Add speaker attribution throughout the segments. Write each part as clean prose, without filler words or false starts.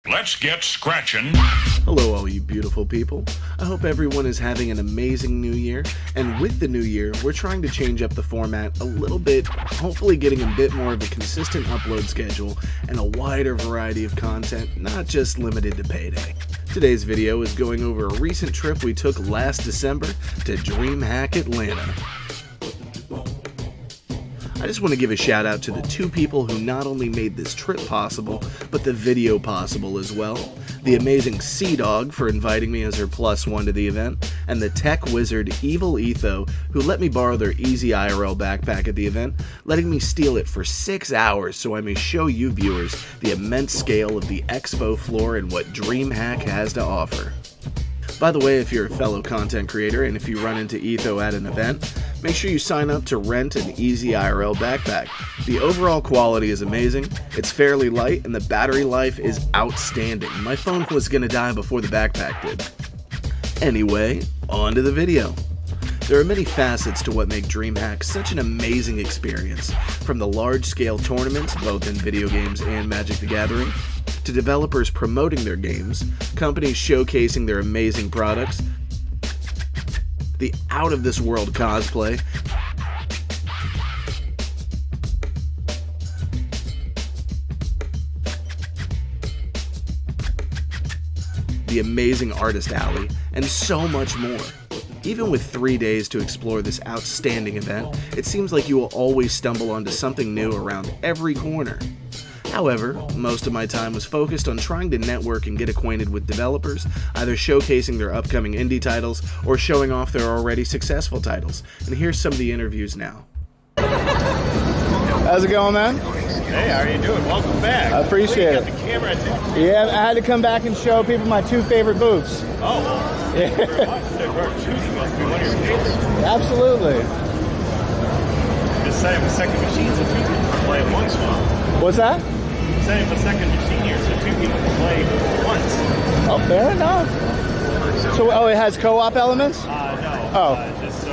Speaker 1: Let's get scratching.
Speaker 2: Hello all you beautiful people. I hope everyone is having an amazing new year, and with the new year, we're trying to change up the format a little bit, hopefully getting a bit more of a consistent upload schedule and a wider variety of content, not just limited to payday. Today's video is going over a recent trip we took last December to Dreamhack Atlanta. I just want to give a shout out to the two people who not only made this trip possible, but the video possible as well. The amazing Cdawg for inviting me as her +1 to the event, and the tech wizard EvilEtho who let me borrow their EZIRL backpack at the event, letting me steal it for 6 hours so I may show you viewers the immense scale of the expo floor and what Dreamhack has to offer. By the way, if you're a fellow content creator and if you run into Etho at an event, make sure you sign up to rent an EZIRL backpack. The overall quality is amazing, it's fairly light, and the battery life is outstanding. My phone was gonna die before the backpack did. Anyway, on to the video. There are many facets to what make Dreamhack such an amazing experience, from the large-scale tournaments, both in video games and Magic the Gathering, to developers promoting their games, companies showcasing their amazing products, the out-of-this-world cosplay, the amazing artist alley, and so much more. Even with 3 days to explore this outstanding event, it seems like you will always stumble onto something new around every corner. However, most of my time was focused on trying to network and get acquainted with developers, either showcasing their upcoming indie titles or showing off their already successful titles. And here's some of the interviews now.
Speaker 3: How's it going, man?
Speaker 4: Hey, how are you doing? Welcome back.
Speaker 3: I appreciate it.
Speaker 4: You got the camera too.
Speaker 3: Yeah, I had to come back and show people my 2 favorite booths.
Speaker 4: Oh, well,
Speaker 3: yeah.
Speaker 4: very much. Choosing must be one of your favorites.
Speaker 3: Absolutely.
Speaker 4: Just setting up a second machine so 2 people can play at once.
Speaker 3: What's that?
Speaker 4: Setting up a second machine here so 2 people can play at once.
Speaker 3: Oh, fair enough. So, oh, it has co-op elements?
Speaker 4: No.
Speaker 3: Oh.
Speaker 4: Just so...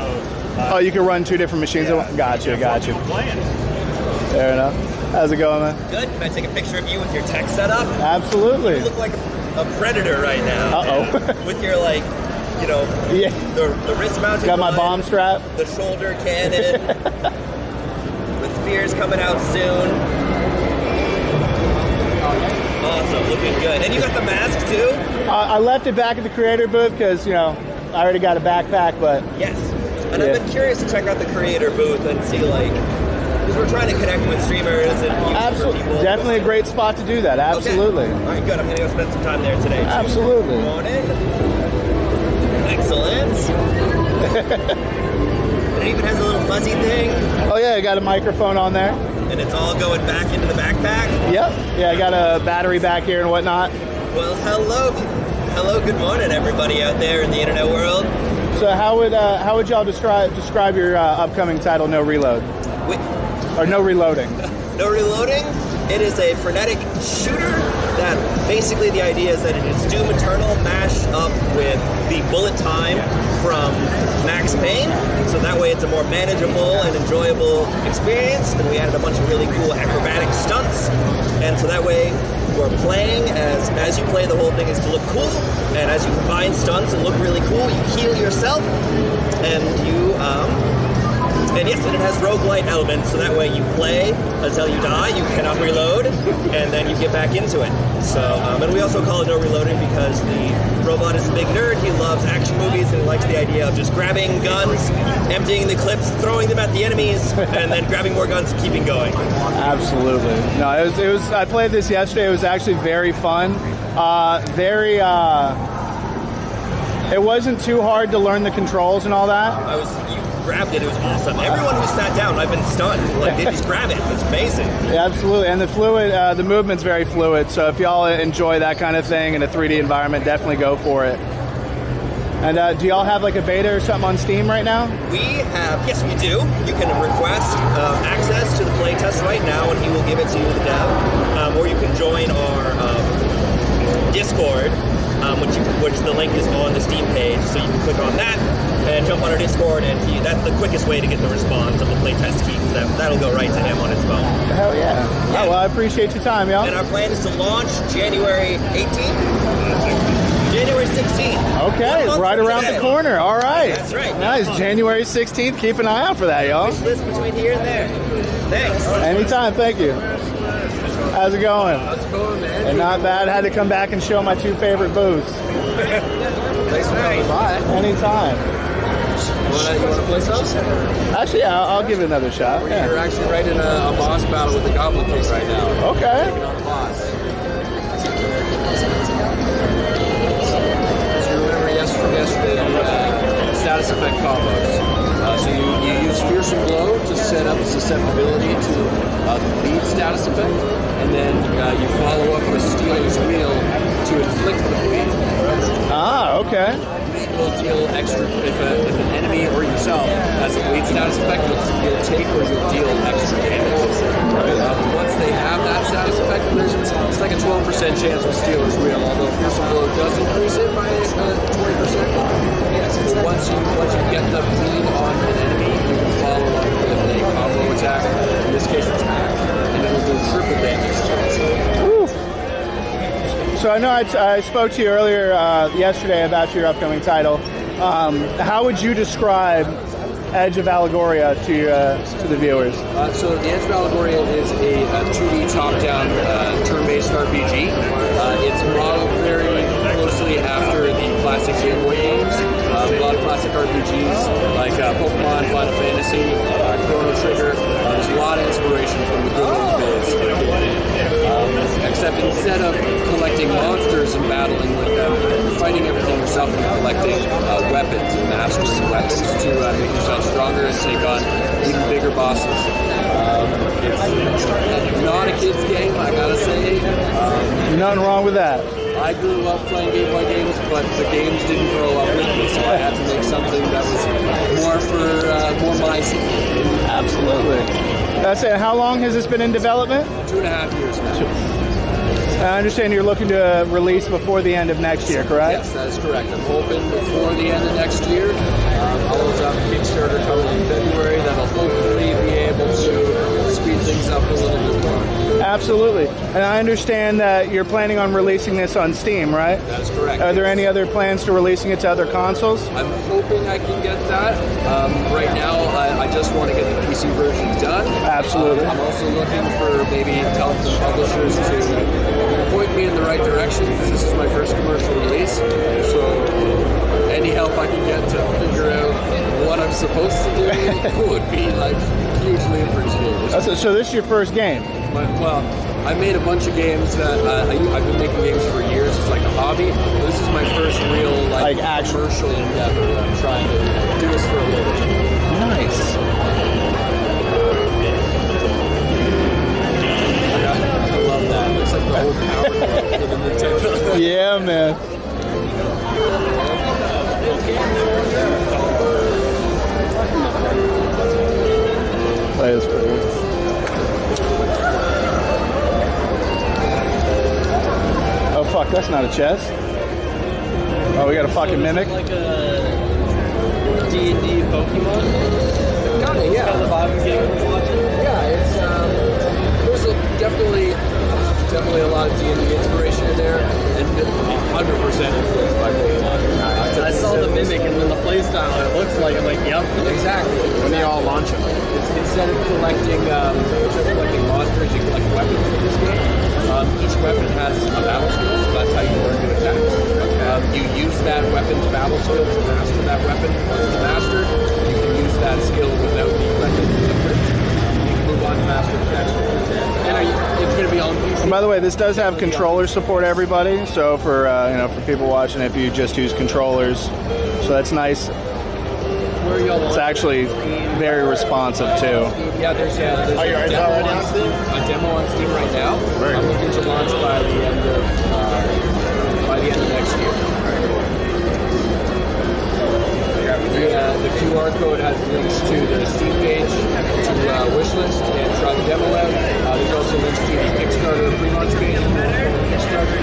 Speaker 3: Oh, you can run 2 different machines at once? Gotcha.
Speaker 4: Playing.
Speaker 3: Fair enough. How's it going, man?
Speaker 5: Good. Can I take a picture of you with your tech setup?
Speaker 3: Absolutely.
Speaker 5: You look like a predator right now.
Speaker 3: Uh-oh.
Speaker 5: With your, like, you know,
Speaker 3: yeah.
Speaker 5: the wrist mounted
Speaker 3: Got my bomb strap.
Speaker 5: The shoulder cannon. With spears coming out soon. Awesome. Looking good. And you got the mask, too?
Speaker 3: I left it back at the creator booth because, you know, I already got a backpack, but...
Speaker 5: Yes. And yeah. I've been curious to check out the creator booth and see, like... Because we're trying to connect with streamers and
Speaker 3: absolutely,
Speaker 5: people.
Speaker 3: Definitely a great spot to do that. Absolutely.
Speaker 5: Okay. All right, good. I'm going to go spend some time there today.
Speaker 3: Absolutely.
Speaker 5: Go on in. Excellent. It even has a little fuzzy thing.
Speaker 3: Oh yeah, I got a microphone on there.
Speaker 5: And it's all going back into the backpack?
Speaker 3: Yep. Yeah, I got a battery back here and whatnot.
Speaker 5: Well, hello. Hello, good morning, everybody out there in the internet world.
Speaker 3: So how would y'all describe your upcoming title, No Reload? Or No Reloading?
Speaker 5: No Reloading? It is a frenetic shooter that basically the idea is that it is Doom Eternal mashed up with the bullet time from Max Payne. So that way it's a more manageable and enjoyable experience. And we added a bunch of really cool acrobatic stunts. And so that way you're playing, as you play, the whole thing is to look cool. And as you combine stunts and look really cool, you heal yourself. And and yes, and it has roguelite elements, so that way you play until you die, you cannot reload, and then you get back into it. So, and we also call it No Reloading because the robot is a big nerd. He loves action movies and he likes the idea of just grabbing guns, emptying the clips, throwing them at the enemies, and then grabbing more guns and keeping going.
Speaker 3: Absolutely. No, it was. I played this yesterday. It was actually very fun. It wasn't too hard to learn the controls and all that.
Speaker 5: You grabbed it. It was awesome. Everyone who sat down, I've been stunned. Like, they just grab it. It's amazing. Yeah,
Speaker 3: absolutely. And the movement's very fluid. So if y'all enjoy that kind of thing in a 3D environment, definitely go for it. And do y'all have like a beta or something on Steam right now?
Speaker 5: Yes, we do. You can request access to the playtest right now, and he will give it to you, the dev. Or you can join our Discord, which the link is on the Steam page, so you can click on that and jump on our Discord, and that's the quickest way to get the response of the playtest key, because that'll go right to him on his phone.
Speaker 3: Hell yeah. Oh, well, I appreciate your time, y'all.
Speaker 5: And our plan is to launch January 18th, January 16th.
Speaker 3: Okay, right around the corner. All right.
Speaker 5: That's right.
Speaker 3: Nice. January 16th. Keep an eye out for that, y'all.
Speaker 5: Wish list between here and there. Thanks.
Speaker 3: Anytime. Thank you. How's it going?
Speaker 1: How's it going, man?
Speaker 3: And not bad. Had to come back and show my 2 favorite booths.
Speaker 1: Thanks for coming by.
Speaker 3: Anytime.
Speaker 1: You want to play some?
Speaker 3: Actually, yeah, I'll give it another shot. Yeah.
Speaker 1: You're actually right in a boss battle with the Goblin King right now.
Speaker 3: Okay.
Speaker 1: Taking on the boss. So you remember from yesterday the status effect combos. So you use Fearsome Blow to set up susceptibility to the bleed status effect, and then you follow up with Stealer's Wheel to inflict the bleed.
Speaker 3: Ah, okay.
Speaker 1: Bleed will deal extra if an enemy or yourself has a bleed status effect. You'll take or you'll deal extra damage. Once they have that status effect, it's like a 12% chance with Stealer's Wheel, although Fearsome Blow does increase it by 20%. So once you get the bleed on an enemy, you can follow up with a combo attack. In this case, it's hack, and it'll do triple damage.
Speaker 3: Woo. So I know I spoke to you earlier yesterday about your upcoming title. How would you describe Edge of Allegoria to the viewers?
Speaker 1: So the Edge of Allegoria is a 2D top-down turn-based RPG. It's modeled very closely after the classic Game Boy games. A lot of classic RPGs like Pokemon, Final Fantasy, Chrono Trigger. There's a lot of inspiration from the good old days. Except instead of collecting monsters and battling with them, you're fighting everything yourself and collecting weapons and mastering weapons to make yourself stronger and take on even bigger bosses. It's not a kid's game, I gotta say.
Speaker 3: Nothing wrong with that.
Speaker 1: I grew up playing Game Boy games, but the games didn't grow up with me, so I had to make something that was more my scene.
Speaker 3: Absolutely. That's it. How long has this been in development?
Speaker 1: 2.5 years now.
Speaker 3: I understand you're looking to release before the end of next year, correct?
Speaker 1: Yes, that is correct. I'm hoping before the end of next year. I'll also have a Kickstarter coming in February that'll hopefully be able to speed things up a little bit more.
Speaker 3: Absolutely. And I understand that you're planning on releasing this on Steam, right?
Speaker 1: That is correct.
Speaker 3: Are there any other plans to releasing it to other consoles?
Speaker 1: I'm hoping I can get that. Right now, I just want to get the PC version done.
Speaker 3: Absolutely.
Speaker 1: I'm also looking for maybe help from publishers to point me in the right direction, because this is my first commercial release. So any help I can get to figure out what I'm supposed to do would be like hugely appreciated.
Speaker 3: So this is your first game?
Speaker 1: Well, I made a bunch of games that I've been making games for years. It's like a hobby. But this is my first real like commercial endeavor. I'm trying to do this for a living.
Speaker 3: Nice.
Speaker 1: I love that. It looks like the whole power of the Nintendo.
Speaker 3: Yeah, man. Play this for you. Oh fuck, that's not a chest. Oh, we got a fucking mimic.
Speaker 6: Like a D&D Pokemon.
Speaker 1: Kinda, yeah.
Speaker 6: Kind of the vibe I'm getting from watching.
Speaker 1: Yeah, it's there's definitely a lot of D&D inspiration in there, and 100% influenced by Pokemon.
Speaker 6: I saw the mimic and then the playstyle. It looks like I'm like, yep.
Speaker 1: Exactly.
Speaker 6: When they all launch them.
Speaker 1: Instead of collecting monsters, you collect weapons in this game. Each weapon has a battle skill, so that's how you learn new attacks. You use that weapon's battle skill to master that weapon. Once it's mastered, you can use that skill without the weapon equipped. You can move on to master the next one. And it's going to be on PC.
Speaker 3: And by the way, this does have controller support, everybody. So for for people watching, if you just use controllers, so that's nice. It's actually very responsive too.
Speaker 1: Yeah, there's a demo on Steam right now. I'm looking to launch by the end of next year. The QR code has links to the Steam page, to wishlist, and try the demo out. There's also links to the Kickstarter pre-launch page. Kickstarter.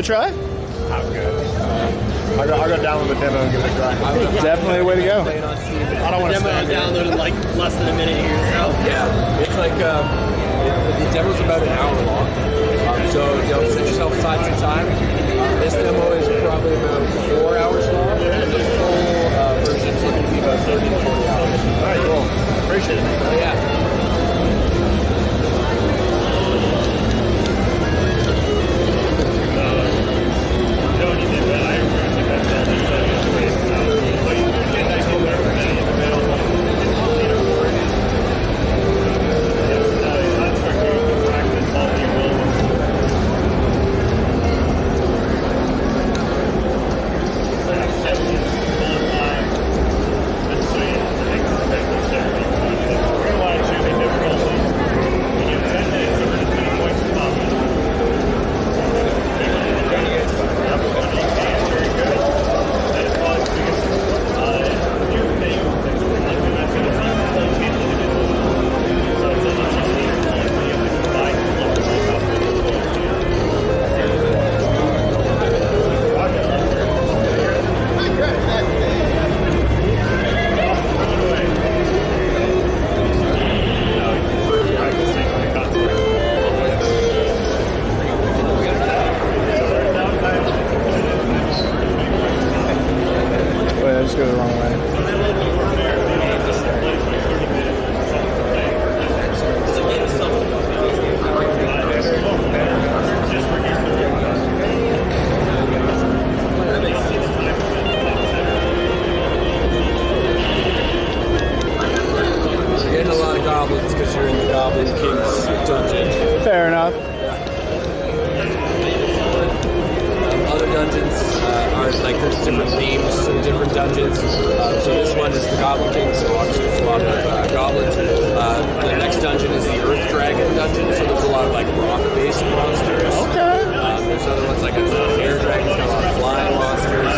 Speaker 3: a try?
Speaker 4: I'm good. I'll go download the demo and give it a try.
Speaker 3: Definitely a way to go.
Speaker 4: I don't want to
Speaker 6: Demo
Speaker 4: stand here.
Speaker 6: downloaded like less than a minute here. So.
Speaker 1: Yeah, it's like the demo's about an hour long, so don't set yourself aside some time. This demo is probably about 4 hours long. The full version is looking to be about 30 to 40 hours.
Speaker 4: All right, cool. Appreciate it.
Speaker 1: So yeah.
Speaker 3: Let's go the wrong way.
Speaker 1: You're getting a lot of goblins because you're in the Goblin King's dungeon.
Speaker 3: Fair enough.
Speaker 1: Other dungeons are like there's different themes to the different dungeons. So this one is the Goblin King, so obviously there's a lot of goblins. The next dungeon is the Earth Dragon dungeon, so there's a lot of like rock-based monsters.
Speaker 3: Okay.
Speaker 1: There's other ones like Air Dragon's got a lot of flying monsters.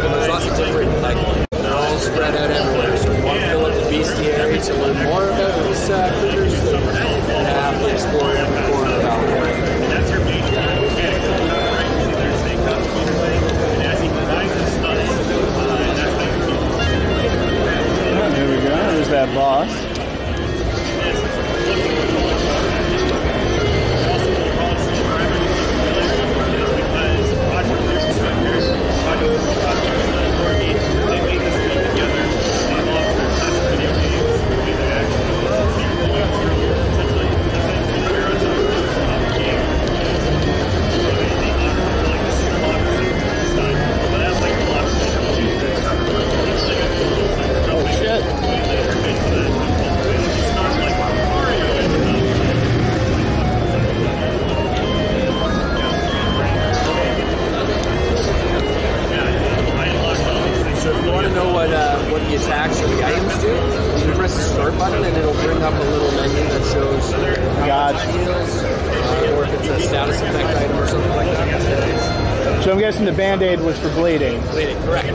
Speaker 1: There's lots of different like they're all spread out everywhere. So if you want to fill up the bestiary to learn more about these creatures, then you have to explore every corner of Valkyrie.
Speaker 3: There we go. There's that boss.
Speaker 1: What the attacks or the items do, you can press the start button and it'll bring up a little menu that shows how much it heals, or if it's a status effect item or something like that.
Speaker 3: So I'm guessing the Band-Aid was for bleeding.
Speaker 1: Bleeding, correct.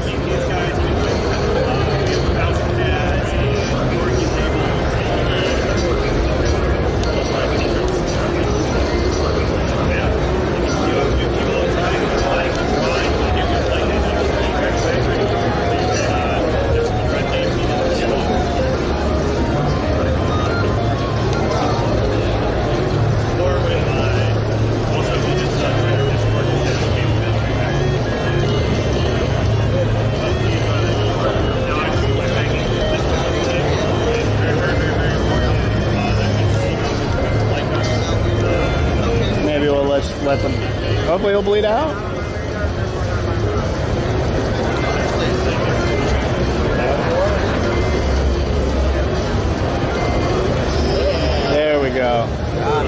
Speaker 3: Let them. Hopefully he'll bleed out. There we go.
Speaker 4: I'm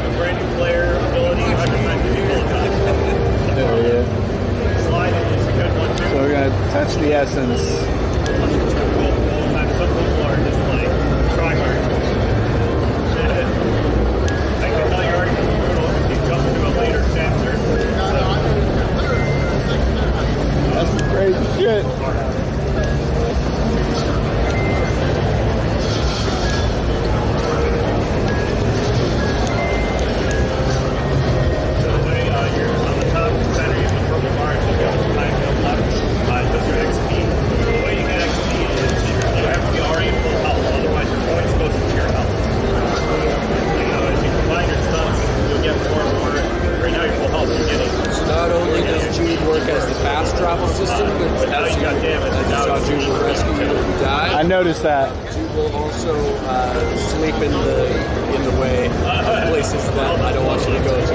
Speaker 4: a brand new player ability. I can people
Speaker 3: There we go.
Speaker 4: sliding is a good one too.
Speaker 3: So we're gonna touch the essence.
Speaker 4: Some people are just like try hard. I can tell you already you jump to a later chapter.
Speaker 3: That's some crazy shit.
Speaker 1: As you got damaged, as you saw, Jude will rescue you if you die.
Speaker 3: I noticed that.
Speaker 1: Jude will also sleep in the way of places that I don't want you to go to.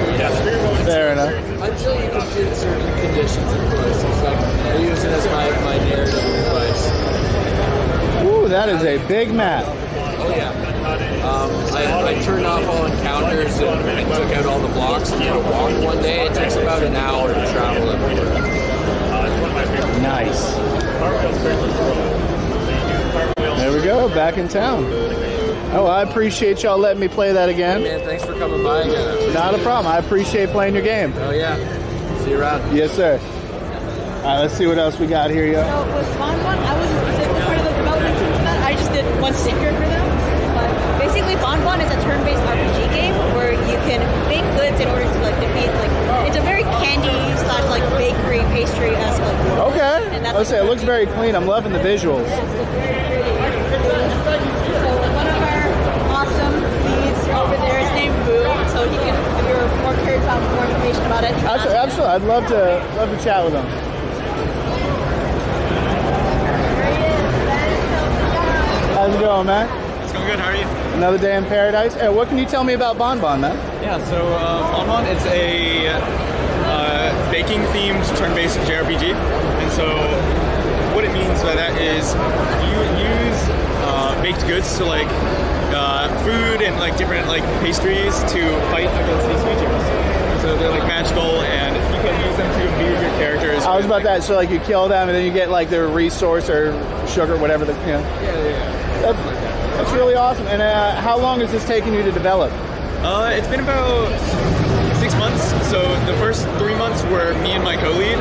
Speaker 3: Fair enough.
Speaker 1: Until you complete certain conditions, of course. It's like I use it as my narrative device.
Speaker 3: Ooh, that is a big map.
Speaker 1: Oh yeah. I turned off all encounters and I took out all the blocks and did a walk one day. It takes about an hour to travel everywhere.
Speaker 3: Nice. There we go, back in town. Oh, I appreciate y'all letting me play that again.
Speaker 1: Hey man, thanks for coming by again.
Speaker 3: Not a problem. I appreciate playing your game.
Speaker 1: Oh yeah. See you around.
Speaker 3: Yes, sir. All right, let's see what else we got here, yo.
Speaker 7: So with Bonbon, I wasn't specifically part of the development team for that. I just did one sticker for them. But basically, Bonbon is a turn-based RPG game where you can bake goods in order to like defeat it's a very candy / like bakery pastry-esque like world.
Speaker 3: Okay.
Speaker 7: And that's
Speaker 3: Let's say it looks very clean. I'm loving the visuals.
Speaker 7: So one of our awesome leads over there is named Boo. So he can, if you're more curious about more information about it.
Speaker 3: Absolutely. I'd love to chat with him. How's it going, man?
Speaker 8: It's going good. How are you?
Speaker 3: Another day in paradise. Hey, what can you tell me about Bonbon, man?
Speaker 8: Yeah, so Bonbon, it's a baking-themed turn-based JRPG. And so what it means by that is you use baked goods to like food and like different like pastries to fight against these creatures. So they're like magical, and you can use them to imbue your characters.
Speaker 3: I was about that. So like you kill them, and then you get like their resource or sugar, whatever the That's really awesome. And how long is this taking you to develop?
Speaker 8: It's been about 6 months. So the first 3 months were me and my co-lead,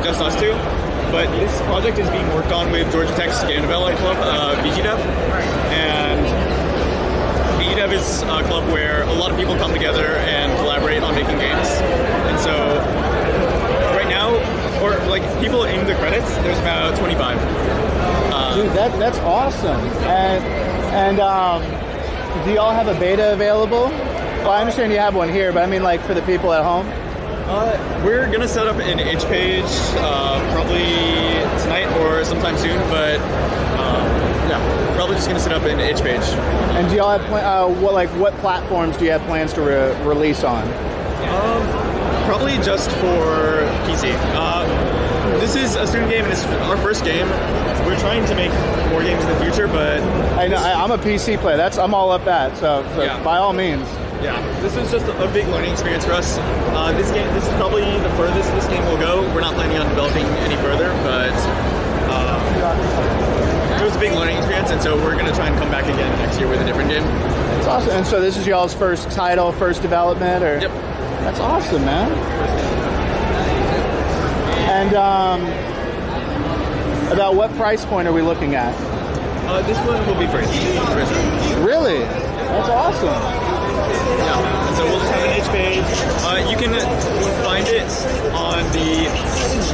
Speaker 8: just us two. But this project is being worked on with Georgia Tech's game development club, VGDev. And VGDev is a club where a lot of people come together and collaborate on making games. And so right now, or like people in the credits, there's about 25.
Speaker 3: Dude, that's awesome. And do y'all have a beta available? Well, I understand you have one here, but I mean like for the people at home?
Speaker 8: We're going to set up an itch page probably tonight or sometime soon, but yeah, probably just going to set up an itch page.
Speaker 3: And do y'all have what platforms do you have plans to release on?
Speaker 8: Probably just for PC. This is a student game, and it's our first game. We're trying to make more games in the future, but
Speaker 3: I know I'm a PC player. I'm all up that. So yeah. By all means.
Speaker 8: Yeah, this was just a big learning experience for us. This is probably the furthest this game will go. We're not planning on developing any further, but it was a big learning experience, and so we're going to try and come back again next year with a different game.
Speaker 3: That's awesome. And so this is y'all's first title, first development, or?
Speaker 8: Yep.
Speaker 3: That's awesome, man. And about what price point are we looking at?
Speaker 8: This one will be free.
Speaker 3: Really? That's awesome.
Speaker 8: Yeah, and so we'll just have an itch page. You can find it on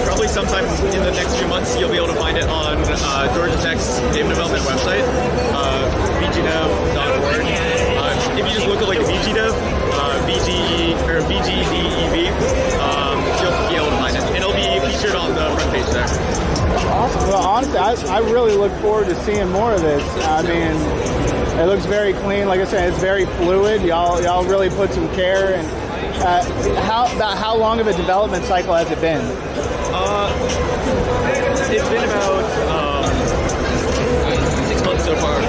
Speaker 8: probably sometime in the next few months, you'll be able to find it on Georgia Tech's game development website, vgdev.org. If you just look at like VGDev, VGDEV, you'll be able to find it. And it'll be featured on the front page there.
Speaker 3: Awesome. Well, honestly, I really look forward to seeing more of this. I mean, it looks very clean. Like I said, it's very fluid. Y'all really put some care. And how long of a development cycle has it been?
Speaker 8: It's been about 6 months so far.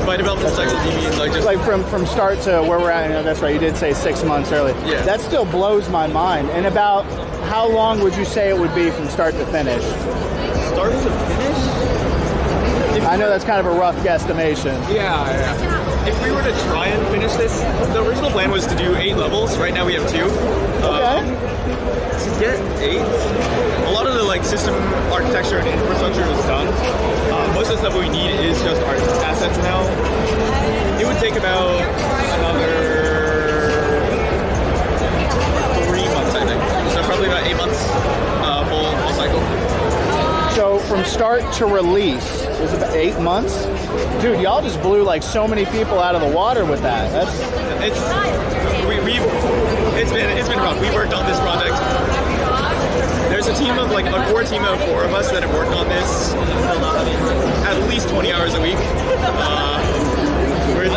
Speaker 8: By development cycle, do you mean like just
Speaker 3: like from start to where we're at? You know, that's right. You did say 6 months earlier.
Speaker 8: Yeah.
Speaker 3: That still blows my mind. And about how long would you say it would be from start to finish?
Speaker 8: Start to finish?
Speaker 3: I know that's kind of a rough guesstimation.
Speaker 8: Yeah. If we were to try and finish this, the original plan was to do 8 levels. Right now we have 2.
Speaker 3: Okay.
Speaker 8: To get 8, a lot of the like system architecture and infrastructure is done. Most of the stuff we need is just our assets now. It would take about another 3 months, I think. So probably about 8 months full cycle.
Speaker 3: So from start to release was about 8 months. Dude, y'all just blew like so many people out of the water with that. It's
Speaker 8: been rough. We worked on this project. There's it's a team of like a core team of 4 of us that have worked on this at least 20 hours a week.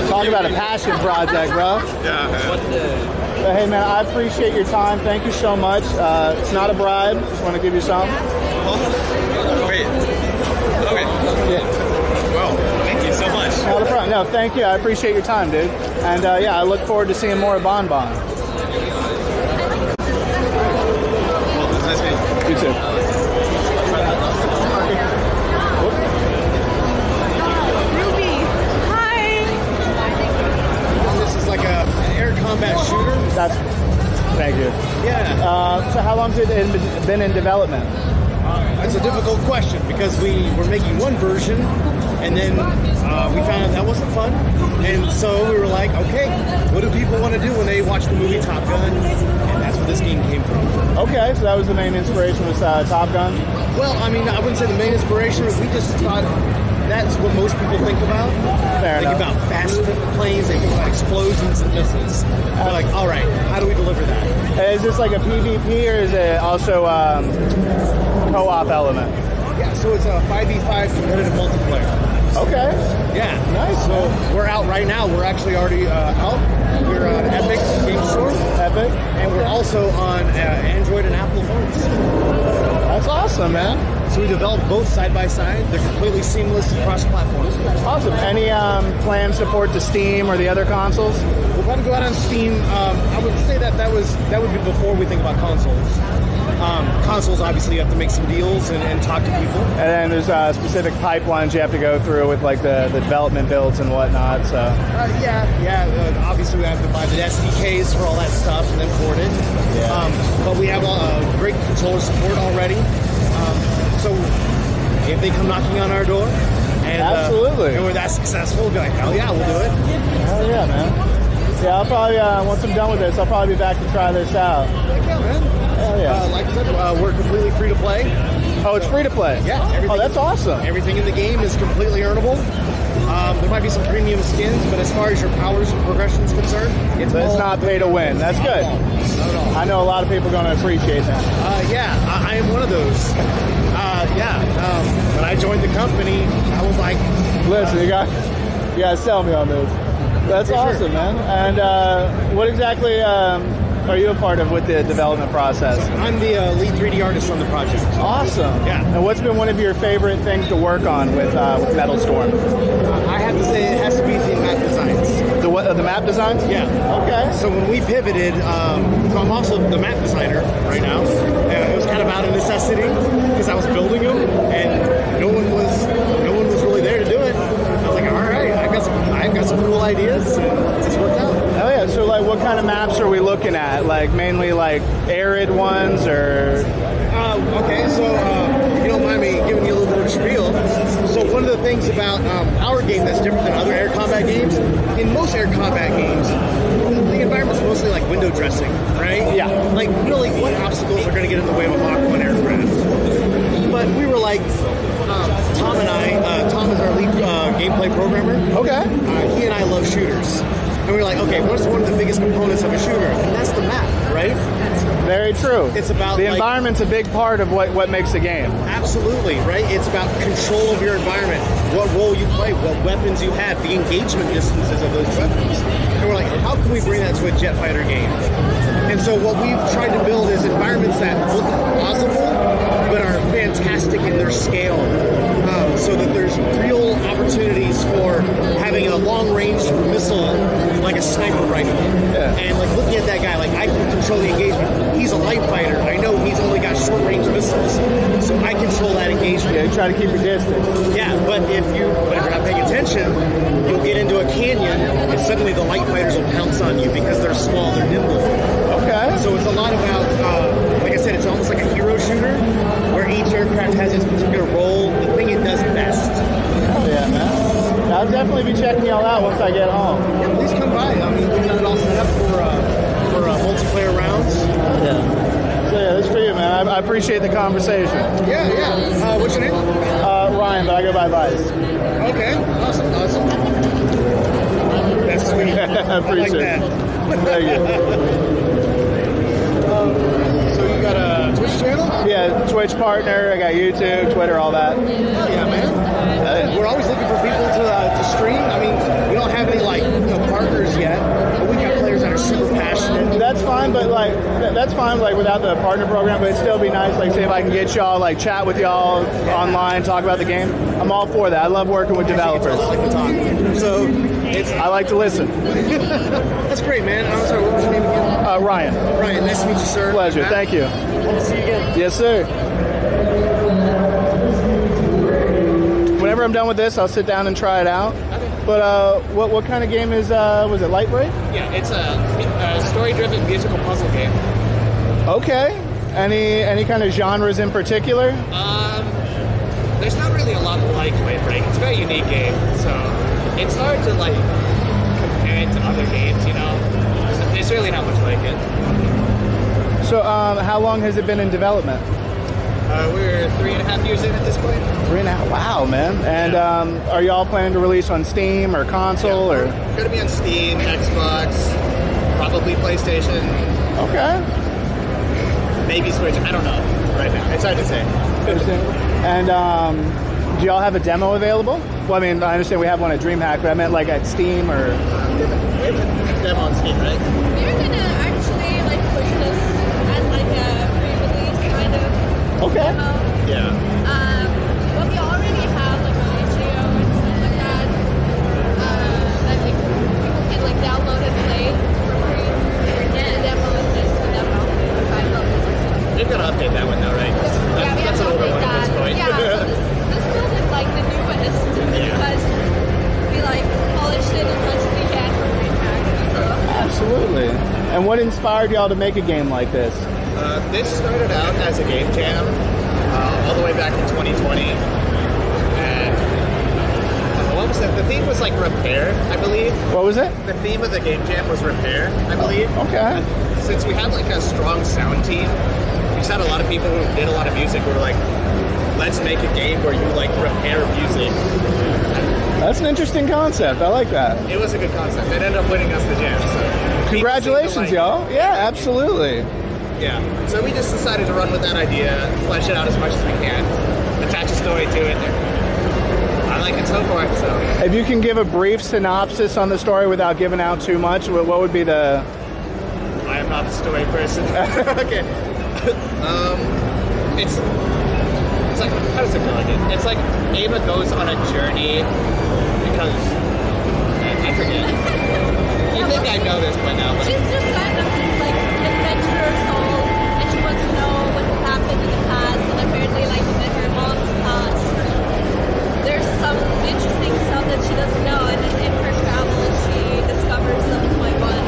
Speaker 3: Talk about a passion project, bro.
Speaker 8: Yeah.
Speaker 3: But hey, man, I appreciate your time. Thank you so much. It's not a bribe. Just want to give you something.
Speaker 8: Wait. Okay.
Speaker 3: Yeah.
Speaker 8: Well, thank you so much.
Speaker 3: Not a problem. No, thank you. I appreciate your time, dude. And yeah, I look forward to seeing more of Bon Bon.
Speaker 8: Well, it was nice meeting you.
Speaker 3: You too.
Speaker 9: Like an air combat shooter.
Speaker 3: Thank you.
Speaker 9: Yeah.
Speaker 3: So how long has it been in development?
Speaker 9: That's a difficult question because we were making one version and then we found out that wasn't fun. And so we were like, okay, what do people want to do when they watch the movie Top Gun? And that's where this game came from.
Speaker 3: Okay, so that was the main inspiration was Top Gun?
Speaker 9: Well, I mean, I wouldn't say the main inspiration. We just thought that's what most people think about.
Speaker 3: Fair
Speaker 9: think
Speaker 3: enough.
Speaker 9: about fast planes, they think about explosions and missiles. They're like, all right, how do we deliver that?
Speaker 3: Is this like a PvP or is it also co-op element?
Speaker 9: Yeah, so it's a 5v5 competitive multiplayer.
Speaker 3: Okay.
Speaker 9: Yeah.
Speaker 3: Nice.
Speaker 9: So we're out right now. We're actually already out. We're on Epic Game Store.
Speaker 3: Epic.
Speaker 9: And we're also on Android and Apple phones.
Speaker 3: That's awesome, man.
Speaker 9: So we developed both side by side. They're completely seamless across platforms.
Speaker 3: Awesome. Any planned support to Steam or the other consoles?
Speaker 9: We'll probably go out on Steam. I would say that would be before we think about consoles. Consoles, obviously, you have to make some deals and talk to people.
Speaker 3: And then there's specific pipelines you have to go through with like the development builds and whatnot. So
Speaker 9: obviously we have to buy the SDKs for all that stuff and then port it.
Speaker 3: Yeah.
Speaker 9: But we have great controller support already. So if they come knocking on our door and
Speaker 3: absolutely,
Speaker 9: and we're that successful, we'll be like, hell yeah, we'll do it.
Speaker 3: Hell yeah, man. Yeah, I'll probably once I'm done with this, I'll probably be back to try this out.
Speaker 9: Heck yeah, man.
Speaker 3: Hell yeah.
Speaker 9: Like I said, we're completely free to play.
Speaker 3: Oh, it's free to play?
Speaker 9: Yeah.
Speaker 3: Oh, that's awesome.
Speaker 9: Everything in the game is completely earnable. There might be some premium skins, but as far as your powers and progression is concerned,
Speaker 3: it's not pay to win. That's good.
Speaker 9: Not at all.
Speaker 3: I know a lot of people are going to appreciate that.
Speaker 9: I am one of those. When I joined the company, I was like,
Speaker 3: listen, you got to sell me on this. That's awesome, man. And what exactly are you a part of with the development process?
Speaker 9: I'm the lead 3D artist on the project.
Speaker 3: Awesome.
Speaker 9: Yeah.
Speaker 3: And what's been one of your favorite things to work on with Metal Storm?
Speaker 9: I have to say it has to be the map designs.
Speaker 3: The map designs?
Speaker 9: Yeah.
Speaker 3: Okay.
Speaker 9: So when we pivoted, so I'm also the map designer right now. It was kind of out of necessity because I was building them and no one was really there to do it. I was like, all right, I've got some cool ideas and it's worked out.
Speaker 3: Oh yeah. So like, what kind of maps are we looking at? Like mainly like arid ones or?
Speaker 9: Okay. So if you don't mind me giving you a little bit of a spiel. So one of the things about our game that's different than other air combat games, in most air combat games, the environment's mostly like window dressing, right?
Speaker 3: Yeah.
Speaker 9: Like really, what obstacles are going to get in the way of a Mach 1 aircraft? But we were like, Tom and I, Tom is our lead gameplay programmer.
Speaker 3: Okay.
Speaker 9: He and I love shooters. And we were like, okay, what's one of the biggest components of a shooter? And that's the map, right?
Speaker 3: Very true.
Speaker 9: It's about
Speaker 3: the environment's a big part of what makes a game.
Speaker 9: Absolutely, right? It's about control of your environment, what role you play, what weapons you have, the engagement distances of those weapons. And we're like, how can we bring that to a jet fighter game? And so what we've tried to build is environments that look plausible, but are fantastic in their scale. So that there's real opportunities for having a long-range missile, like a sniper rifle.
Speaker 3: Yeah.
Speaker 9: And like looking at that guy, like I can control the engagement. He's a light fighter. I know he's only got short-range missiles, so I control that engagement.
Speaker 3: Yeah, you try to keep your distance.
Speaker 9: Yeah, but if you're not paying attention, you'll get into a canyon, and suddenly the light fighters will pounce on you because they're small, they're nimble.
Speaker 3: Okay.
Speaker 9: So it's a lot about, like I said, it's almost like a hero shooter, where each aircraft has its particular role, the thing it does best.
Speaker 3: Yeah, man. I'll definitely be checking y'all out once I get home.
Speaker 9: Yeah, please come by. I mean, we've got it all set up for multiplayer rounds.
Speaker 3: Yeah. So yeah, that's for you, man. I appreciate the conversation.
Speaker 9: Yeah. What's your name?
Speaker 3: Ryan, but I go by Vice.
Speaker 9: Okay. Awesome. That's sweet.
Speaker 3: I appreciate
Speaker 9: I like that.
Speaker 3: it. Thank you.
Speaker 9: So you got a Twitch channel?
Speaker 3: Yeah, Twitch partner. I got YouTube, Twitter, all that.
Speaker 9: Oh, yeah, man. We're always looking for people to stream. I mean, we don't have any like partners yet, but we got players that are super passionate.
Speaker 3: That's fine, but like that's fine, like without the partner program. But it'd still be nice, like say if I can get y'all, like chat with y'all online, talk about the game. I'm all for that. I love working with developers.
Speaker 9: I like to talk. So
Speaker 3: I like to listen.
Speaker 9: That's great, man. I'm sorry, what was your name again?
Speaker 3: Ryan.
Speaker 9: Ryan, nice to meet you, sir.
Speaker 3: Pleasure.
Speaker 9: Matt.
Speaker 3: Thank you.
Speaker 9: Hope to see you again.
Speaker 3: Yes, sir. Whenever I'm done with this, I'll sit down and try it out. Okay. But what kind of game is, was it Lightbreak?
Speaker 6: Yeah, it's a story-driven musical puzzle game.
Speaker 3: Okay. Any kind of genres in particular?
Speaker 6: There's not really a lot like Lightbreak. It's a very unique game, so it's hard to like compare it to other games, you know? There's really not much like it.
Speaker 3: So how long has it been in development?
Speaker 6: We're 3.5 years in at this point.
Speaker 3: 3.5. Wow, man. And are y'all planning to release on Steam or console or?
Speaker 6: We're gonna be on Steam, Xbox, probably PlayStation.
Speaker 3: Okay.
Speaker 6: Maybe Switch. I don't know right now. It's hard to say.
Speaker 3: And do y'all have a demo available? Well, I mean, I understand we have one at Dreamhack, but I meant like at Steam or.
Speaker 6: We have a demo on Steam, right?
Speaker 7: We're gonna actually like push this as like a pre-release kind of demo.
Speaker 6: Yeah.
Speaker 7: But we already have like an HAO and stuff like that. That like people can like download and play for free. And the demo is just a demo for 5 levels or so.
Speaker 6: They've got to update that one though, right?
Speaker 7: Yeah, we have
Speaker 6: That's
Speaker 7: to
Speaker 6: an older
Speaker 7: update
Speaker 6: one at this
Speaker 7: that.
Speaker 6: point.
Speaker 7: Yeah, so this build is like the newest because we like polished it as much as we can for Dreamhack. So.
Speaker 3: Absolutely. And what inspired y'all to make a game like this?
Speaker 6: This started out as a game jam all the way back in 2020. And what was it? The theme was like repair, I believe.
Speaker 3: What was it?
Speaker 6: The theme of the game jam was repair, I believe.
Speaker 3: Okay.
Speaker 6: And since we had like a strong sound team, we just had a lot of people who did a lot of music who were like, let's make a game where you like repair music.
Speaker 3: That's an interesting concept. I like that.
Speaker 6: It was a good concept. It ended up winning us the jam. So
Speaker 3: congratulations, y'all. Yeah, absolutely.
Speaker 6: Yeah. So we just decided to run with that idea, flesh it out as much as we can, attach a story to it. I like it so far. So
Speaker 3: if you can give a brief synopsis on the story without giving out too much, what would be the...
Speaker 6: I am not the story person. Okay. It's like, how does it go again? It's like Ava goes on a journey because I forget. You think I know this by now, but
Speaker 7: she's just kind of this like adventurer soul, and she wants to know what has happened in the past. And apparently, like in her mom's past, there's some interesting stuff that she doesn't know. And in her travels, she discovers something like one.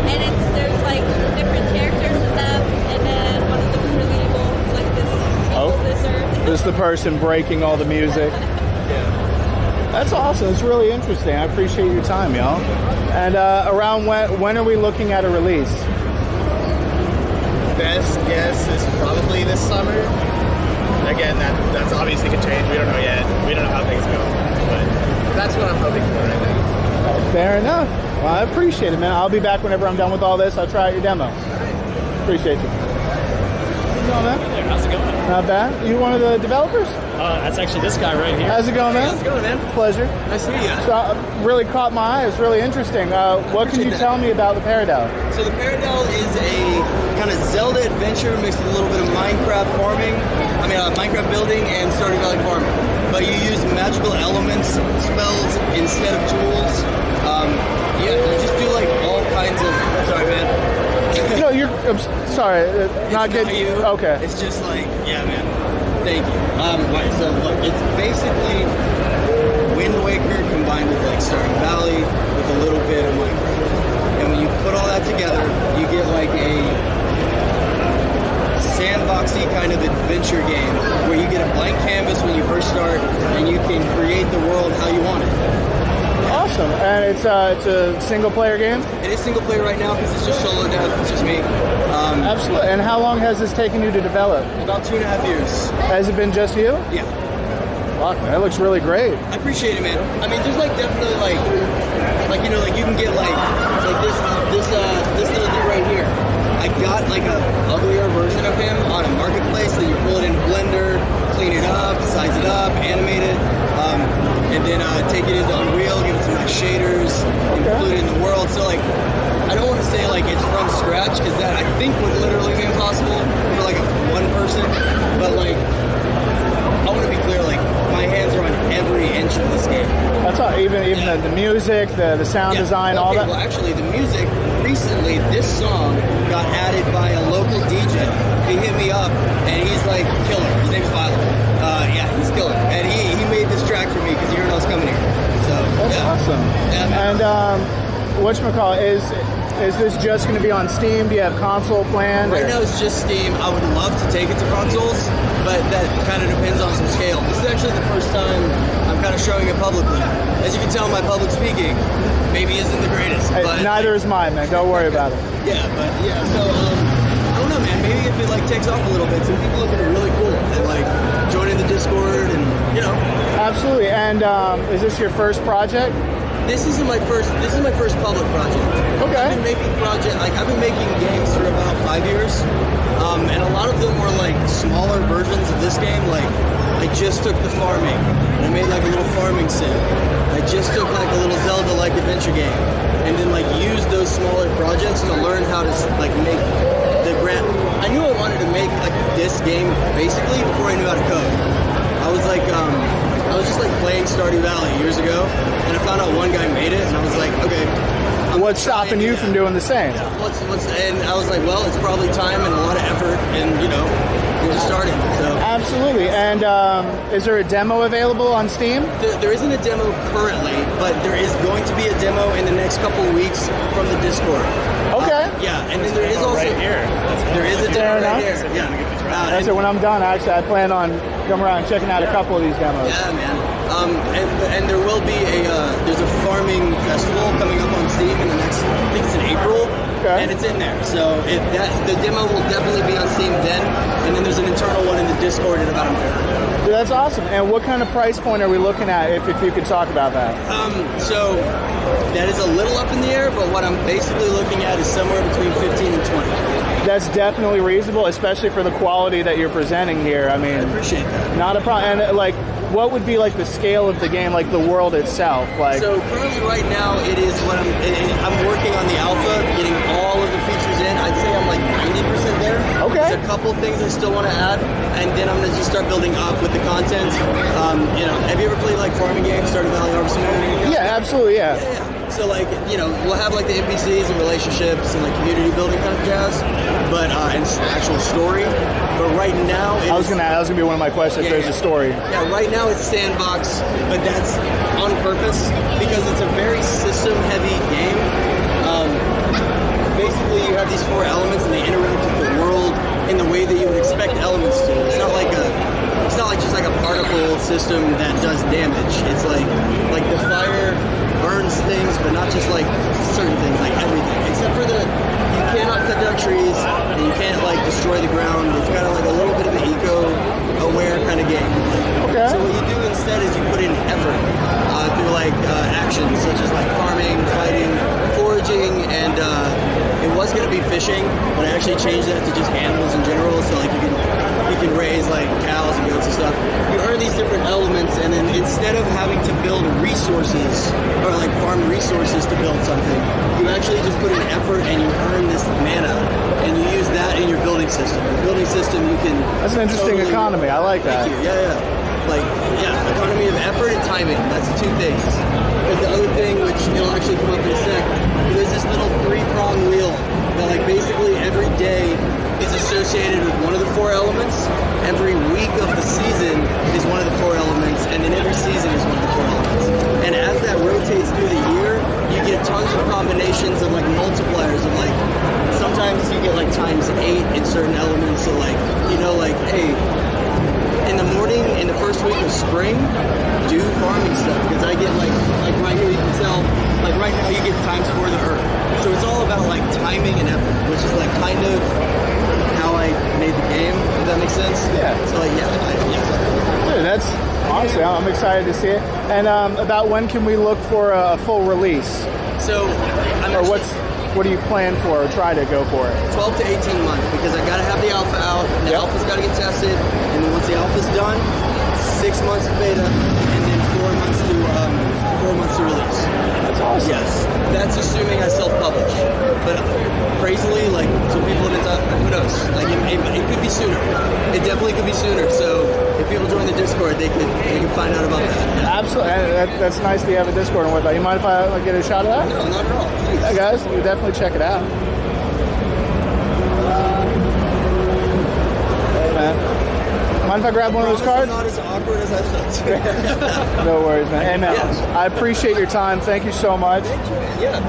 Speaker 7: And there's like different characters in them, and then one of them is really evil. It's like this evil wizard.
Speaker 3: Just the person breaking all the music.
Speaker 6: yeah.
Speaker 3: That's awesome. It's really interesting. I appreciate your time, y'all. And around when are we looking at a release?
Speaker 6: Best guess is probably this summer. Again, that's obviously could change. We don't know yet. We don't know how things go, but that's what I'm hoping for right now.
Speaker 3: Fair enough. Well, I appreciate it, man. I'll be back whenever I'm done with all this. I'll try out your demo. Appreciate you. How's it going, man?
Speaker 10: Hey there, how's it going?
Speaker 3: Not bad. You one of the developers?
Speaker 10: That's actually this guy right here.
Speaker 3: How's it going, man?
Speaker 10: How's it going, man?
Speaker 3: Pleasure.
Speaker 10: Nice to meet you.
Speaker 3: So really caught my eye. It's really interesting. What can you tell me about the Paradel?
Speaker 11: So the Paradel is a kind of Zelda adventure mixed with a little bit of Minecraft farming. Minecraft building and Stardew Valley farming. But you use magical elements, spells instead of tools. You just do like all kinds of. Sorry, man.
Speaker 3: No, I'm sorry. Not good.
Speaker 11: You.
Speaker 3: Okay.
Speaker 11: It's just like, yeah, man. Thank you. Right. So look, it's basically Wind Waker combined with like Stardew Valley with a little bit of Minecraft. And when you put all that together, you get like a sandboxy kind of adventure game where you get a blank canvas when you first start and you can create the world how you want it.
Speaker 3: Awesome. And it's a single player game?
Speaker 11: It is single player right now because it's just solo dev. It's just me.
Speaker 3: Absolutely. And how long has this taken you to develop?
Speaker 11: About 2.5 years.
Speaker 3: Has it been just you?
Speaker 11: Yeah.
Speaker 3: Fuck, that looks really great.
Speaker 11: I appreciate it, man. There's like definitely like you can get like this little dude right here. I got like a uglier version of him on a marketplace that you pull it in a blender, clean it up, size it up, animate it, and then take it into Unreal, give it some nice shaders, include it in the world. So like, I don't want to say like it's from scratch because that I think would literally be impossible for like one person. But like, I want to be clear, like my hands are on every inch of this game.
Speaker 3: That's all. Even the music, the sound design, all that.
Speaker 11: Well, actually, the music recently, this song got added by a local DJ. He hit me up and he's like killer. His name's Violet. Yeah, he's killer, and he made this track for me because he heard I was coming here. So
Speaker 3: that's awesome.
Speaker 11: Yeah,
Speaker 3: and whatchamacallit, is this just going to be on Steam? Do you have console planned?
Speaker 11: Right now it's just Steam. I would love to take it to consoles, but that kind of depends on some scale. This is actually the first time I'm kind of showing it publicly. As you can tell, my public speaking maybe isn't the greatest.
Speaker 3: Hey,
Speaker 11: but
Speaker 3: neither is mine, man. Don't worry about it.
Speaker 11: Yeah, but yeah, so I don't know, man. Maybe if it like takes off a little bit, some people look at it really cool and like joining the Discord and
Speaker 3: Absolutely. And is this your first project?
Speaker 11: This is my first public project.
Speaker 3: Okay.
Speaker 11: I've been making games for about 5 years, and a lot of them were like smaller versions of this game. Like I just took the farming and I made like a little farming sim. I just took like a little Zelda-like adventure game, and then like used those smaller projects to learn how to like make the grant. I knew I wanted to make like this game basically before I knew how to code. I was just like playing Stardew Valley years ago, and I found out one guy made it, and I was like, okay.
Speaker 3: What's stopping you from doing the same?
Speaker 11: And I was like, well, it's probably time and a lot of effort, and we're just starting. So
Speaker 3: absolutely. And is there a demo available on Steam?
Speaker 11: There isn't a demo currently, but there is going to be a demo in the next couple of weeks from the Discord.
Speaker 3: Okay.
Speaker 11: Yeah, and then there is also there is a demo right here. Yeah.
Speaker 3: That's it. When I'm done, actually, I plan on coming around and checking out a couple of these demos.
Speaker 11: Yeah, man. And there will be there's a farming festival coming up on Steam in the next, I think it's in April, and it's in there. So the demo will definitely be on Steam then, and then there's an internal one in the Discord in about a month.
Speaker 3: Dude, that's awesome. And what kind of price point are we looking at, if you could talk about that?
Speaker 11: So that is a little up in the air, but what I'm basically looking at is somewhere between 15 and 20.
Speaker 3: That's definitely reasonable, especially for the quality that you're presenting here. I mean,
Speaker 11: I appreciate that.
Speaker 3: Not a problem. And like, what would be like the scale of the game, like the world itself? Like,
Speaker 11: so currently, right now, it is what I'm working on the alpha, getting all of the features in. I'd say I'm like 90% there.
Speaker 3: Okay.
Speaker 11: There's a couple things I still want to add, and then I'm gonna just start building up with the content. Have you ever played like farming games, Stardew Valley, Harvest Moon?
Speaker 3: Yeah, absolutely, yeah.
Speaker 11: So like, we'll have like the NPCs and relationships and like community building kind of jazz, but and actual story. But right now,
Speaker 3: that was gonna be one of my questions. There's a story.
Speaker 11: Yeah, right now it's sandbox, but that's on purpose because it's a very system-heavy game. Basically, you have these 4 elements, and they interact with the world in the way that you would expect elements to. It's not like just like a particle system that does damage. It's like the fire burns things, but not just like certain things, like everything. Except for you cannot cut down trees, and you can't like destroy the ground. It's kind of like a little bit of an eco-aware kind of game.
Speaker 3: Okay.
Speaker 11: So what you do instead is you put in effort through like actions such as like farming, fighting, foraging, and it was going to be fishing, but I actually changed that to just animals in general. So like you can raise like cows and goats and stuff. You earn these different elements, and then instead of having to build resources or like farm resources to build something, you actually just put in effort and you earn this mana, and you use that in your building system. Your building system, you can.
Speaker 3: That's an interesting economy. I like that.
Speaker 11: Thank you. Yeah. Economy of effort and timing. That's the 2 things. Because the other thing, which it'll actually come up in a sec, there's this little 3-prong wheel that like basically every day is associated with one of the 4 elements. Every week of the season is one of the 4 elements, and then every season is one of the 4 elements. And as that rotates through the year, you get tons of combinations of like multipliers of like, sometimes you get like ×8 in certain elements. So like, hey, in the morning, in the first week of spring, do farming stuff, because I get like right here you can tell, like right now you get ×4 the earth. So it's all about like timing and effort, which is like kind of how I made the game, if that makes sense.
Speaker 3: Yeah.
Speaker 11: So like,
Speaker 3: Dude, that's honestly, I'm excited to see it. And about when can we look for a full release?
Speaker 11: So
Speaker 3: what do you plan for or try to go for it?
Speaker 11: 12 to 18 months, because I got to have the alpha out, and the alpha's got to get tested, and then once the alpha's done, 6 months to beta, and then 4 months to release.
Speaker 3: That's awesome.
Speaker 11: Yes, that's assuming I self-publish. But crazily, like, some people have been talking, who knows? Like, it could be sooner. It definitely could be sooner. So if people join the Discord, they can find out about that.
Speaker 3: Absolutely. That's nice that you have a Discord and whatnot. You mind if I get a shot of that?
Speaker 11: No, not at all. Please.
Speaker 3: Yeah, guys, you definitely check it out. Hey, man. Mind if I grab one of those cards?
Speaker 11: Not as awkward as I felt.
Speaker 3: No worries, man. Hey, man,
Speaker 11: Yes.
Speaker 3: I appreciate your time. Thank you so much.
Speaker 11: Thank you, man. Yeah.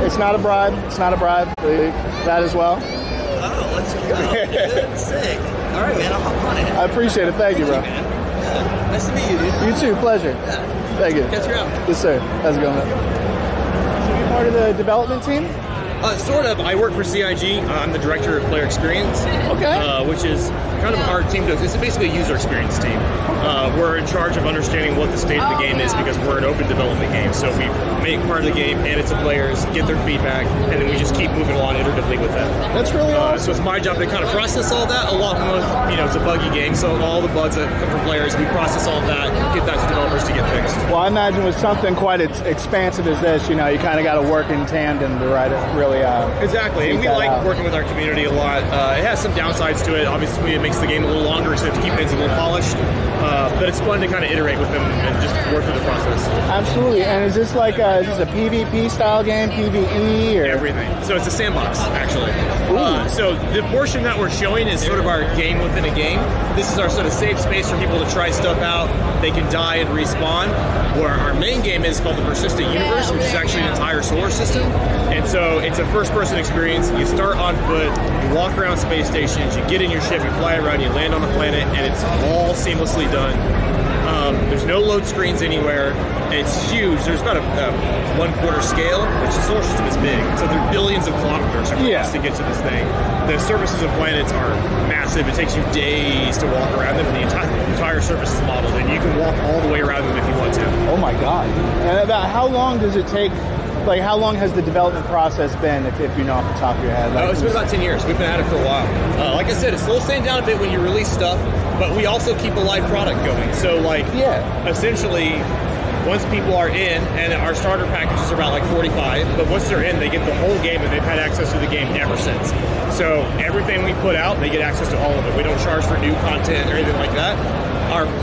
Speaker 3: It's not a bribe. It's not a bribe. That as well.
Speaker 11: Oh, let's go. Good, sick. All right, man. I'll hop on it.
Speaker 3: I appreciate it. Thank you, bro.
Speaker 11: Man. Yeah. Nice to meet you, dude.
Speaker 3: You too. Pleasure.
Speaker 11: Yeah.
Speaker 3: Thank you.
Speaker 11: Catch you out.
Speaker 3: Yes, sir. How's it going, man? So you part of the development team?
Speaker 12: Sort of. I work for CIG. I'm the director of player experience.
Speaker 3: Okay.
Speaker 12: Which is kind of a hard team to. It's basically a user experience team. We're in charge of understanding what the state of the game is because we're an open development game. So we make part of the game, hand it to players, get their feedback, and then we just keep moving along iteratively with them.
Speaker 3: That's really awesome.
Speaker 12: So it's my job to kind of process all that, along with, it's a buggy game, so all the bugs that come from players, we process all that, get that to developers to get fixed.
Speaker 3: Well, I imagine with something quite as expansive as this, you kind of got to work in tandem to really.
Speaker 12: Exactly, and we like
Speaker 3: out.
Speaker 12: working with our community a lot. It has some downsides to it. Obviously, it makes the game a little longer, so you have to keep things a little polished. But it's fun to kind of iterate with them and just work through the process.
Speaker 3: Absolutely. And is this like is this a PvP style game, PvE, or
Speaker 12: everything? So it's a sandbox, actually. So the portion that we're showing is sort of our game within a game. This is our sort of safe space for people to try stuff out. They can die and respawn. Where our main game is called the Persistent Universe, which is actually an entire solar system. And so it's a first-person experience. You start on foot, you walk around space stations, you get in your ship, you fly around, you land on a planet, and it's all seamlessly done. There's no load screens anywhere. It's huge. There's about a 1/4 scale, which the solar system is big. So there are billions of kilometers across to get to this thing. The surfaces of planets are massive. It takes you days to walk around them, and the entire surface is modeled, and you can walk all the way around them if you want to.
Speaker 3: Oh my God. And about how long does it take? Like, how long has the development process been, if you know off the top of your head? Like,
Speaker 12: it's been about 10 years. We've been at it for a while. Like I said, it's slow staying down a bit when you release stuff, but we also keep a live product going. So, essentially, once people are in, and our starter packages are about like 45, but once they're in, they get the whole game, and they've had access to the game ever since. So everything we put out, they get access to all of it. We don't charge for new content or anything like that.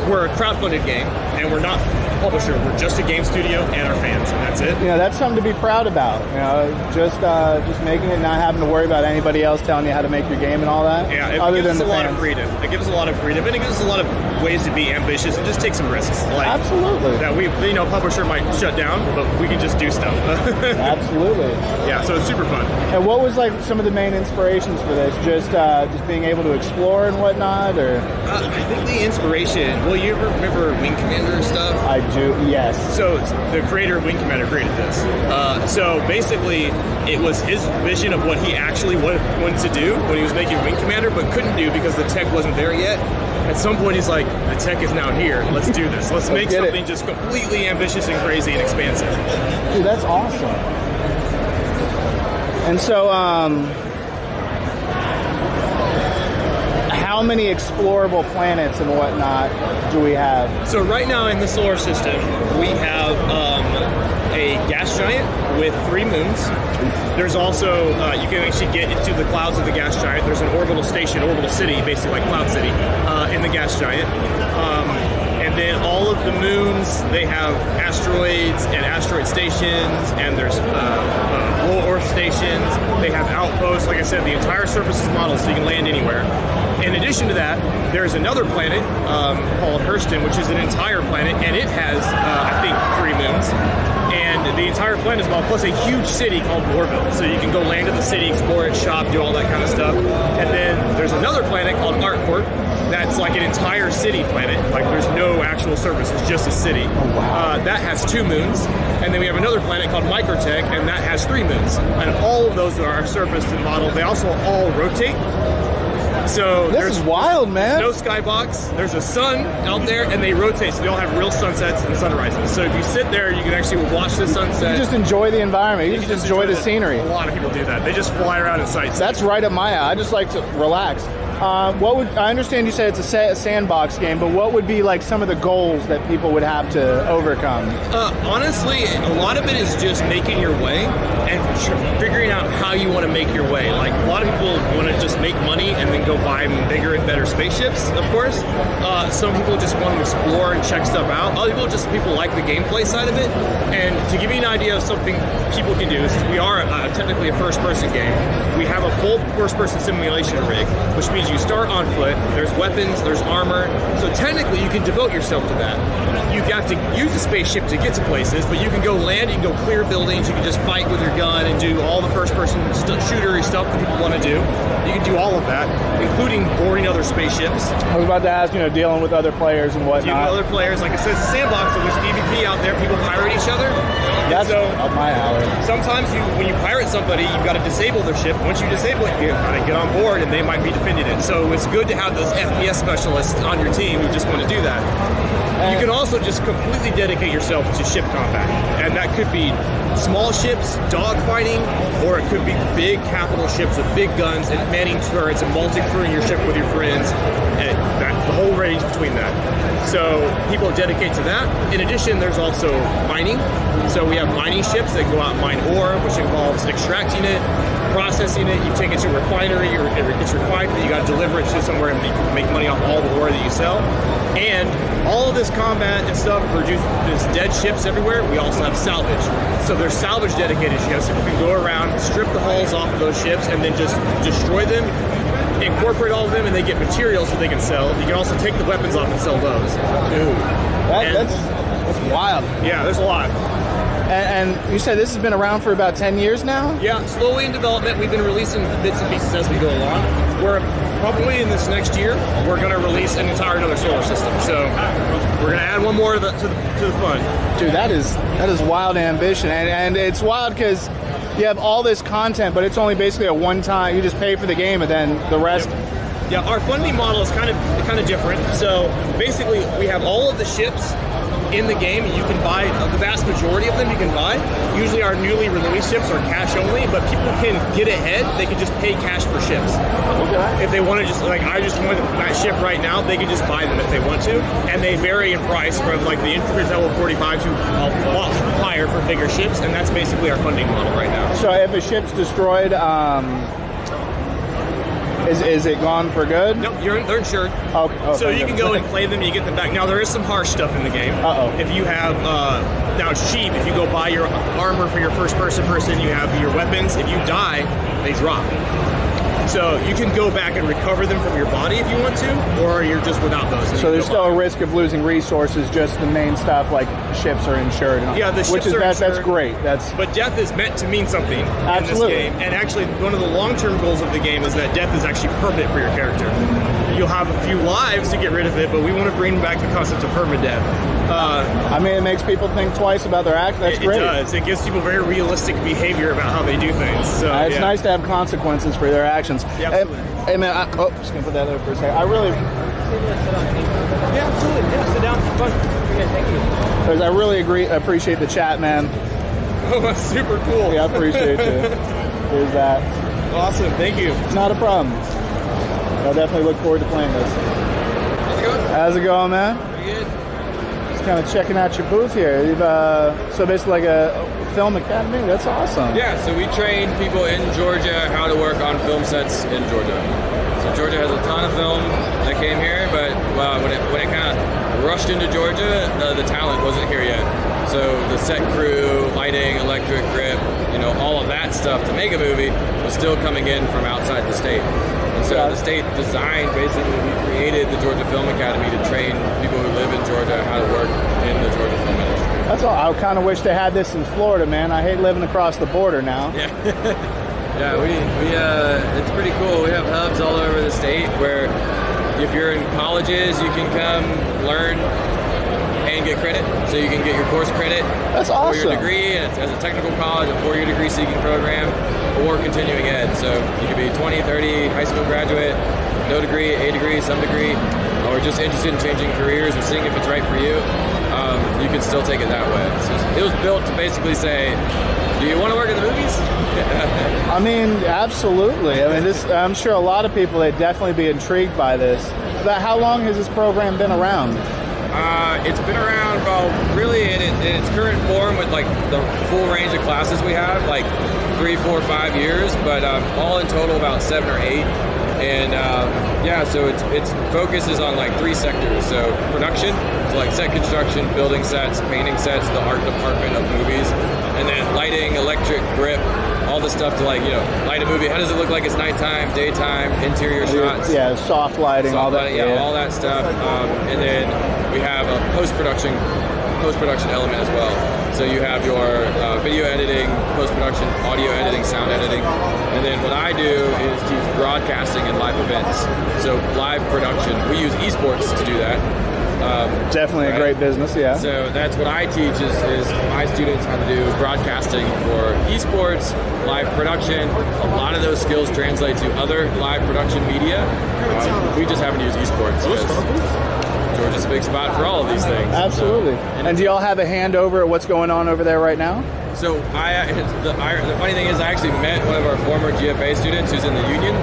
Speaker 12: We're a crowdfunded game, and we're not a publisher. We're just a game studio and our fans, and that's it.
Speaker 3: That's something to be proud about. Just making it, not having to worry about anybody else telling you how to make your game and all that.
Speaker 12: Yeah, it gives us a lot of freedom. It gives us a lot of freedom, and it gives us a lot of ways to be ambitious and just take some risks. Like,
Speaker 3: absolutely.
Speaker 12: That publisher might shut down, but we can just do stuff.
Speaker 3: Absolutely.
Speaker 12: Yeah, so it's super fun.
Speaker 3: And what was like some of the main inspirations for this? Just being able to explore and whatnot, or?
Speaker 12: I think the inspiration. Well, you ever remember Wing Commander and stuff?
Speaker 3: I do. Yes.
Speaker 12: So the creator of Wing Commander created this. So basically, it was his vision of what he actually wanted to do when he was making Wing Commander, but couldn't do because the tech wasn't there yet. At some point, he's like, the tech is now here. Let's do this. Let's make something just completely ambitious and crazy and expansive.
Speaker 3: Dude, that's awesome. And so, how many explorable planets and whatnot do we have?
Speaker 12: So right now in the solar system, we have a gas giant with 3 moons. There's also, you can actually get into the clouds of the gas giant. There's an orbital station, orbital city, basically like Cloud City, in the gas giant. And then all of the moons, they have asteroids and asteroid stations, and there's low Earth stations. They have outposts. Like I said, the entire surface is modeled so you can land anywhere. In addition to that, there's another planet called Hurston, which is an entire planet, and it has, I think, 3 moons. And the entire planet is modeled, plus a huge city called Warville. So you can go land at the city, explore it, shop, do all that kind of stuff. And then there's another planet called Artcourt. That's like an entire city planet. Like there's no actual surface, it's just a city.
Speaker 3: Oh, wow.
Speaker 12: That has 2 moons. And then we have another planet called Microtech, and that has 3 moons. And all of those are surfaced and modeled. They also all rotate. So
Speaker 3: This is wild, man.
Speaker 12: There's no skybox. There's a sun out there, and they rotate, so they all have real sunsets and sunrises. So if you sit there, you can actually watch the sunset.
Speaker 3: You just enjoy the environment. You just enjoy the scenery.
Speaker 12: A lot of people do that. They just fly around in sights.
Speaker 3: That's right up my alley. I just like to relax. I understand you said it's a sandbox game, but what would be like some of the goals that people would have to overcome?
Speaker 12: Honestly, a lot of it is just making your way and figuring out how you want to make your way. Like, a lot of people want to just make money and then go buy bigger and better spaceships, of course. Some people just want to explore and check stuff out. Other people like the gameplay side of it. And to give you an idea of something people can do, since we are technically a first-person game, we have a full first-person simulation rig, which means you start on foot, there's weapons, there's armor, so technically you can devote yourself to that. You have to use a spaceship to get to places, but you can go land, you can go clear buildings, you can just fight with your gun and do all the first-person shootery stuff that people want to do. You can do all of that, including boarding other spaceships.
Speaker 3: I was about to ask, dealing with other players and whatnot.
Speaker 12: Dealing with other players, like I said, it's a sandbox, so there's PvP out there, people pirate each other.
Speaker 3: That's up my alley.
Speaker 12: Sometimes when you pirate somebody, you've got to disable their ship. Once you disable it, you got to get on board, and they might be defending it. So it's good to have those FPS specialists on your team who just want to do that. You can also just completely dedicate yourself to ship combat, and that could be small ships, dogfighting, or it could be big capital ships with big guns and manning turrets and multi-crewing your ship with your friends, and the whole range between that. So people dedicate to that. In addition, there's also mining. So we have mining ships that go out and mine ore, which involves extracting it, processing it. You take it to a refinery, or it gets refined, but you got to deliver it to somewhere and make money off all the ore that you sell. And all of this combat and stuff produces dead ships everywhere. We also have salvage. So there's salvage dedicated ships. People can go around, strip the hulls off of those ships, and then just destroy them, incorporate all of them, and they get materials that they can sell. You can also take the weapons off and sell those.
Speaker 3: Dude, that's wild.
Speaker 12: Yeah, there's a lot.
Speaker 3: And you said this has been around for about 10 years now?
Speaker 12: Yeah, slowly in development. We've been releasing bits and pieces as we go along. We're probably in this next year, we're going to release an entire another solar system. So we're going to add one more to the fun.
Speaker 3: Dude, that is wild ambition. And it's wild because you have all this content, but it's only basically a one-time, you just pay for the game and then the rest.
Speaker 12: Yeah, our funding model is kind of different. So basically, we have all of the ships in the game. You can buy the vast majority of them. You can buy. Usually, our newly released ships are cash only, but people can get ahead. They can just pay cash for ships. Okay. If they want to I just want that ship right now, they can just buy them if they want to, and they vary in price from like the entry level 45 to a lot higher for bigger ships, and that's basically our funding model right now.
Speaker 3: So if a ship's destroyed, is it gone for good?
Speaker 12: Nope, they're insured.
Speaker 3: Okay.
Speaker 12: So you can go and play them and you get them back. Now, there is some harsh stuff in the game. If you have, now it's cheap. If you go buy your armor for your first-person, you have your weapons. If you die, they drop. So you can go back and recover them from your body if you want to, or you're just without those.
Speaker 3: So there's still a risk of losing resources, just the main stuff like ships are insured.
Speaker 12: Yeah, the ships are insured.
Speaker 3: That's great.
Speaker 12: But death is meant to mean something in this game. And actually, one of the long-term goals of the game is that death is actually permanent for your character. You'll have a few lives to get rid of it, but we want to bring back the concept of permadeath.
Speaker 3: I mean, it makes people think twice about their act. That's great.
Speaker 12: It does. It gives people very realistic behavior about how they do things. So
Speaker 3: it's nice to have consequences for their actions.
Speaker 12: Yeah, absolutely.
Speaker 3: Hey man, just gonna put that there for a second. I really.
Speaker 12: Yeah, absolutely. Yeah, sit down. Fun. Yeah, thank you.
Speaker 3: Because I really appreciate the chat, man.
Speaker 12: Oh, that's super cool.
Speaker 3: Yeah, I appreciate you. Here's that.
Speaker 12: Awesome. Thank you.
Speaker 3: Not a problem. I'll definitely look forward to playing this.
Speaker 12: How's it going?
Speaker 3: How's it going, man?
Speaker 12: Pretty good.
Speaker 3: Just kind of checking out your booth here. You've so basically like a film academy. That's awesome.
Speaker 13: Yeah. So we train people in Georgia how to work on film sets in Georgia. So Georgia has a ton of film that came here, but when it kind of rushed into Georgia, the talent wasn't here yet. So the set crew, lighting, electric grip, all of that stuff to make a movie was still coming in from outside the state. And so the state designed, basically, we created the Georgia Film Academy to train people who live in Georgia how to work in the Georgia film industry.
Speaker 3: That's all. I kind of wish they had this in Florida, man. I hate living across the border now.
Speaker 13: Yeah. Yeah, it's pretty cool. We have hubs all over the state where if you're in colleges, you can come learn and get credit. So you can get your course credit.
Speaker 3: That's awesome.
Speaker 13: For your degree, and it's as a technical college, a 4-year degree seeking program, or continuing ed. So you could be 20, 30, high school graduate, no degree, a degree, some degree, or just interested in changing careers or seeing if it's right for you, you can still take it that way. So it was built to basically say, do you want to work in the movies?
Speaker 3: I mean, absolutely. I mean, I'm sure a lot of people would definitely be intrigued by this. But how long has this program been around?
Speaker 13: It's been around, well, really in its current form with like the full range of classes we have, like 3, 4, 5 years, but all in total about 7 or 8. And yeah, so its focus is on like 3 sectors. So production, so like set construction, building sets, painting sets, the art department of movies, and then lighting, electric, grip, all the stuff to like, you know, light a movie. How does it look like it's nighttime, daytime, interior shots?
Speaker 3: Yeah, soft lighting, all that.
Speaker 13: Yeah, all that stuff. And then we have a post-production element as well. So you have your video editing, post-production, audio editing, sound editing. And then what I do is teach broadcasting and live events. So live production. We use esports to do that.
Speaker 3: Definitely a great business, yeah.
Speaker 13: So that's what I teach is my students how to do broadcasting for esports, live production. A lot of those skills translate to other live production media. We just happen to use esports. Georgia's a big spot for all of these things.
Speaker 3: Absolutely. And do y'all have a hand over at what's going on over there right now?
Speaker 13: So the funny thing is I actually met one of our former GFA students who's in the union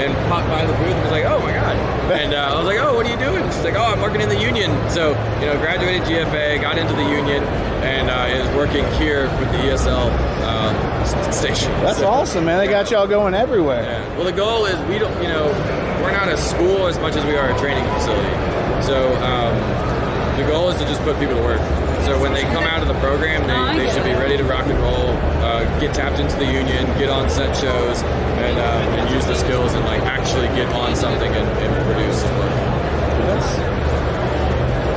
Speaker 13: and popped by the booth and was like, oh my God. And I was like, oh, what are you doing? She's like, oh, I'm working in the union. So, you know, graduated GFA, got into the union, and is working here for the ESL station.
Speaker 3: That's awesome, man. They got y'all going everywhere.
Speaker 13: Yeah. Well, the goal is we don't, you know, we're not a school as much as we are a training facility. So the goal is to just put people to work. So when they come out of the program, they should be ready to rock and roll, get tapped into the union, get on set shows, and use the skills and like actually get on something and produce and work.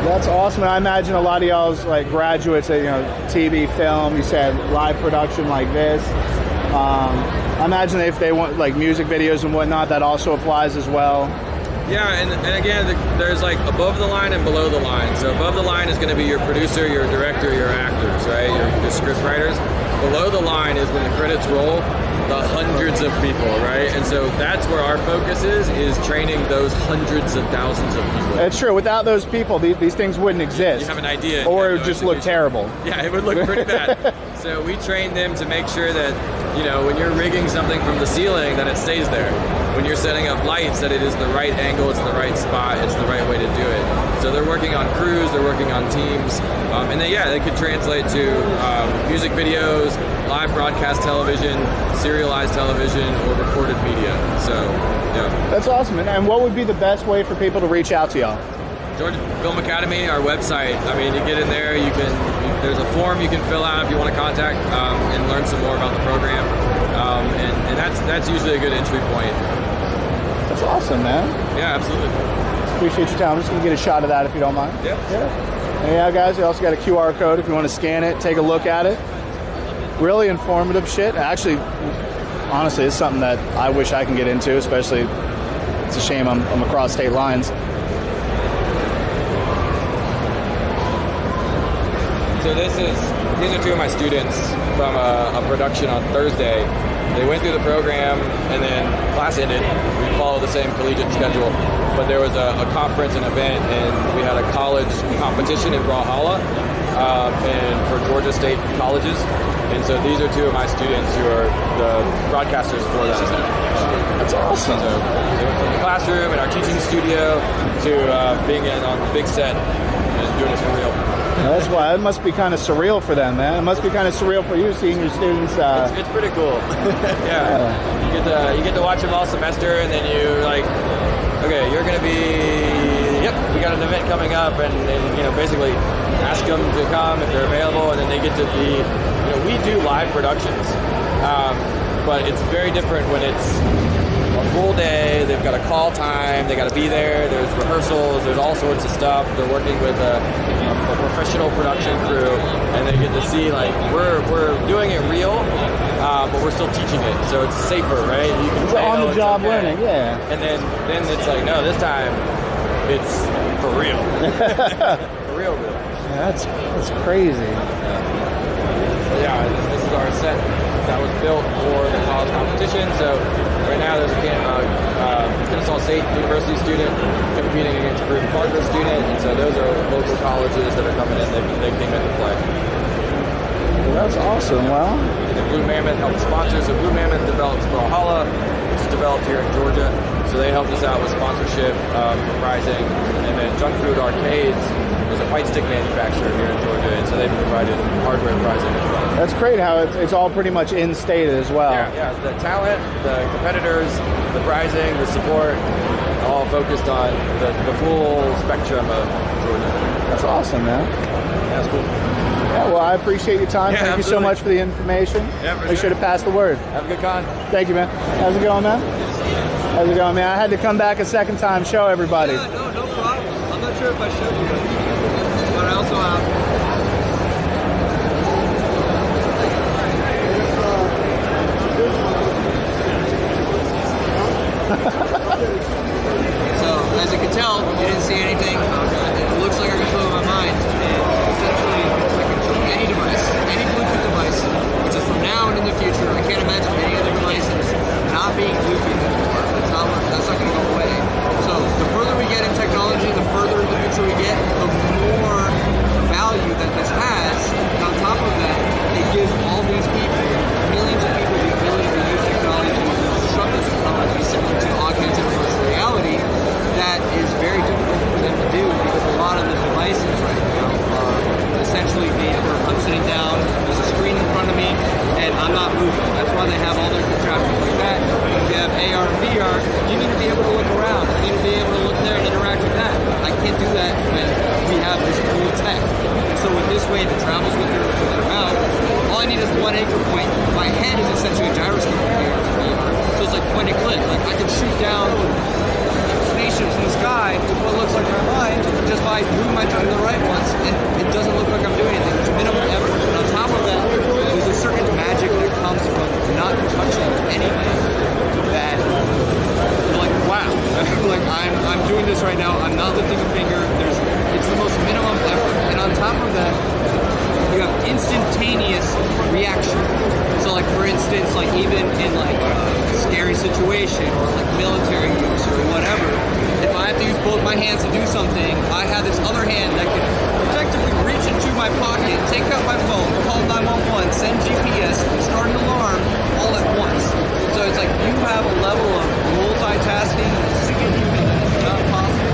Speaker 3: That's awesome. I imagine a lot of y'all's like graduates at, you know, TV, film, you said live production like this. I imagine if they want like music videos and whatnot, that also applies as well.
Speaker 13: Yeah, and again, there's like above the line and below the line. So above the line is going to be your producer, your director, your actors, right? Your script writers. Below the line is when the credits roll, the hundreds of people, right? And so that's where our focus is training those hundreds of thousands of people.
Speaker 3: It's true. Without those people, these things wouldn't exist.
Speaker 13: You have an idea.
Speaker 3: Or it would just look terrible.
Speaker 13: Yeah, it would look pretty bad. So we train them to make sure that, you know, when you're rigging something from the ceiling, that it stays there. When you're setting up lights, that it is the right angle, it's the right spot, it's the right way to do it. So they're working on crews, they're working on teams, and then yeah, they could translate to music videos, live broadcast television, serialized television, or recorded media. So yeah.
Speaker 3: That's awesome. And what would be the best way for people to reach out to y'all?
Speaker 13: Georgia Film Academy, our website. I mean, you get in there, there's a form you can fill out if you want to contact and learn some more about the program. And that's usually a good entry point.
Speaker 3: That's awesome, man.
Speaker 13: Yeah, absolutely.
Speaker 3: Appreciate your time. I'm just going to get a shot of that if you don't mind.
Speaker 13: Yeah.
Speaker 3: And yeah, guys, we also got a QR code if you want to scan it, take a look at it. Really informative shit. Actually, honestly, it's something that I wish I can get into, especially it's a shame I'm across state lines.
Speaker 13: So these are two of my students from a production on Thursday. They went through the program and then class ended. We follow the same collegiate schedule, but there was a conference, an event, and we had a college competition in Brawlhalla and for Georgia State colleges. And so these are two of my students who are the broadcasters for that event.
Speaker 3: That's awesome.
Speaker 13: So they went from the classroom and our teaching studio to being on the big set and doing this for real.
Speaker 3: That's why it must be kind of surreal for them, man. It must be kind of surreal for you seeing your students.
Speaker 13: It's pretty cool. Yeah, you get to watch them all semester, and then you like, okay, you're gonna be. Yep, we got an event coming up, and you know, basically ask them to come if they're available, and then they get to be. You know, we do live productions, but it's very different when it's a full day. They've got a call time. They got to be there. There's rehearsals. There's all sorts of stuff. They're working with a professional production crew, and they get to see like we're doing it real, but we're still teaching it, so it's safer, right? You can
Speaker 3: it's on the job learning, yeah.
Speaker 13: And then it's like, no, this time it's for real, for real.
Speaker 3: Yeah, that's crazy.
Speaker 13: Yeah, this is our set. that was built for the college competition. So right now there's a Kennesaw State University student competing against a Bruton Parker student, and so those are local colleges that are coming in. They came in to play.
Speaker 3: Well, that's awesome. Well,
Speaker 13: and Blue Mammoth helped sponsor. So Blue Mammoth develops Brawlhalla, which is developed here in Georgia. So they helped us out with sponsorship for prizing. And then Junk Food Arcades was a fight stick manufacturer here in Georgia, and so they provided hardware prizing as well.
Speaker 3: That's great how it's all pretty much in-state as well.
Speaker 13: Yeah, the talent, the competitors, the prizing, the support, all focused on the full spectrum of Georgia.
Speaker 3: That's awesome, man.
Speaker 13: Yeah, that's cool.
Speaker 3: Yeah, well, I appreciate your time.
Speaker 13: Yeah,
Speaker 3: Thank you so much for the information.
Speaker 13: Yeah, for
Speaker 3: Make sure to pass the word.
Speaker 13: Have a good con.
Speaker 3: Thank you, man. How's it going, man? How's it going, man? I had to come back a second time, show everybody.
Speaker 14: Yeah, no problem. I'm not sure if I showed you, but I also have. So, as you can tell, you didn't see anything. It looks like I control my mind. Essentially, I control any device, any Bluetooth device, which is from now and in the future. I can't imagine any other devices not being Bluetooth anymore. That's not going to go away. So, the further we get in technology, the further in the future we get, the more value that this has. And on top of that, it gives all these people, millions of people, the ability to use technology, disruptive technology, similar to augmented virtual reality, that is very difficult for them to do because a lot of the devices right now are essentially I'm sitting down, there's a screen in front of me, and I'm not moving. That's why they have all their contraptions like that. If you have AR and VR, you need to be able to look around. You need to be able to look there and interact with that. I can't do that when we have this cool tech. And so with this wave, it travels with their mouth. All I need is one anchor point. My head is essentially a gyroscope in AR and VR. So it's like point and click. Like I can shoot down spaceships in the sky with what looks like my mind just by moving my tongue to the right once, and it doesn't look like I'm doing anything. It's minimal effort. And on top of that, there's a certain magic that comes from not touching anything that you're like, wow, like I'm doing this right now. I'm not lifting a finger. It's the most minimum effort. And on top of that, you have instantaneous reaction. So like for instance, like even in like a scary situation or like military use or whatever, if I have to use both my hands to do something, I have this other hand that can effectively reach into my pocket, take out my phone, call 911, send GPS, start an alarm all at once. So it's like you have a level of multitasking and superhuman that is not possible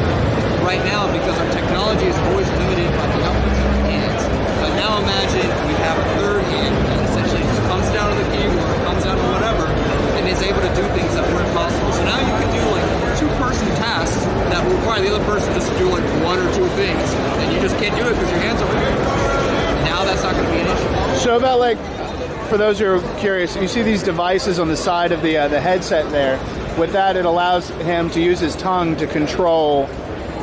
Speaker 14: right now because our technology is always limited by the outputs of our hands. But now imagine we have a third hand that essentially just comes down to the keyboard, comes down to whatever, and is able to do things that weren't possible. So now you can do like two-person tasks that will require the other person just to do like one or two things, and you just can't do it because your hands are weird. Now that's not going to be an issue.
Speaker 3: So about like, for those who are curious, you see these devices on the side of the headset there. With that, it allows him to use his tongue to control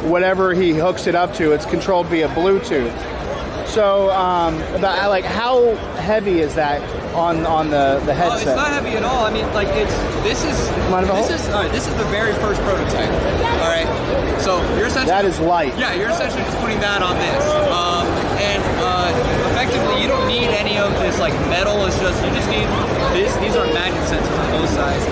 Speaker 3: whatever he hooks it up to. It's controlled via Bluetooth. So, about like how heavy is that on the headset?
Speaker 14: It's not heavy at all. I mean, like this is the very first prototype. All right, so you're essentially
Speaker 3: that is light.
Speaker 14: Yeah, you're essentially just putting that on this, and effectively you don't need any of this like metal. It's just you just need this. These are magnet sensors on both sides.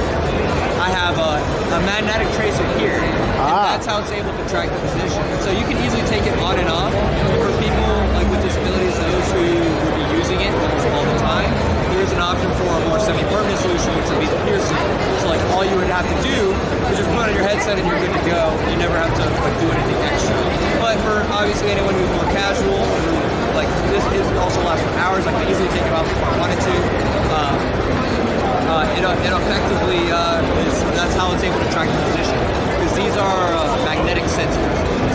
Speaker 14: I have a magnetic tracer here, and that's how it's able to track the position. So you can easily take it on and off. For people like with disabilities, those who will be using it almost all the time, there is an option for a more semi-permanent solution, which would be the piercing. So like all you would have to do is just put on your headset and you're good to go. You never have to like do anything extra. But for obviously anyone who's more casual, like this is also lasts for hours. I can easily take it off if I wanted to. It effectively that's how it's able to track the position, because these are magnetic sensors.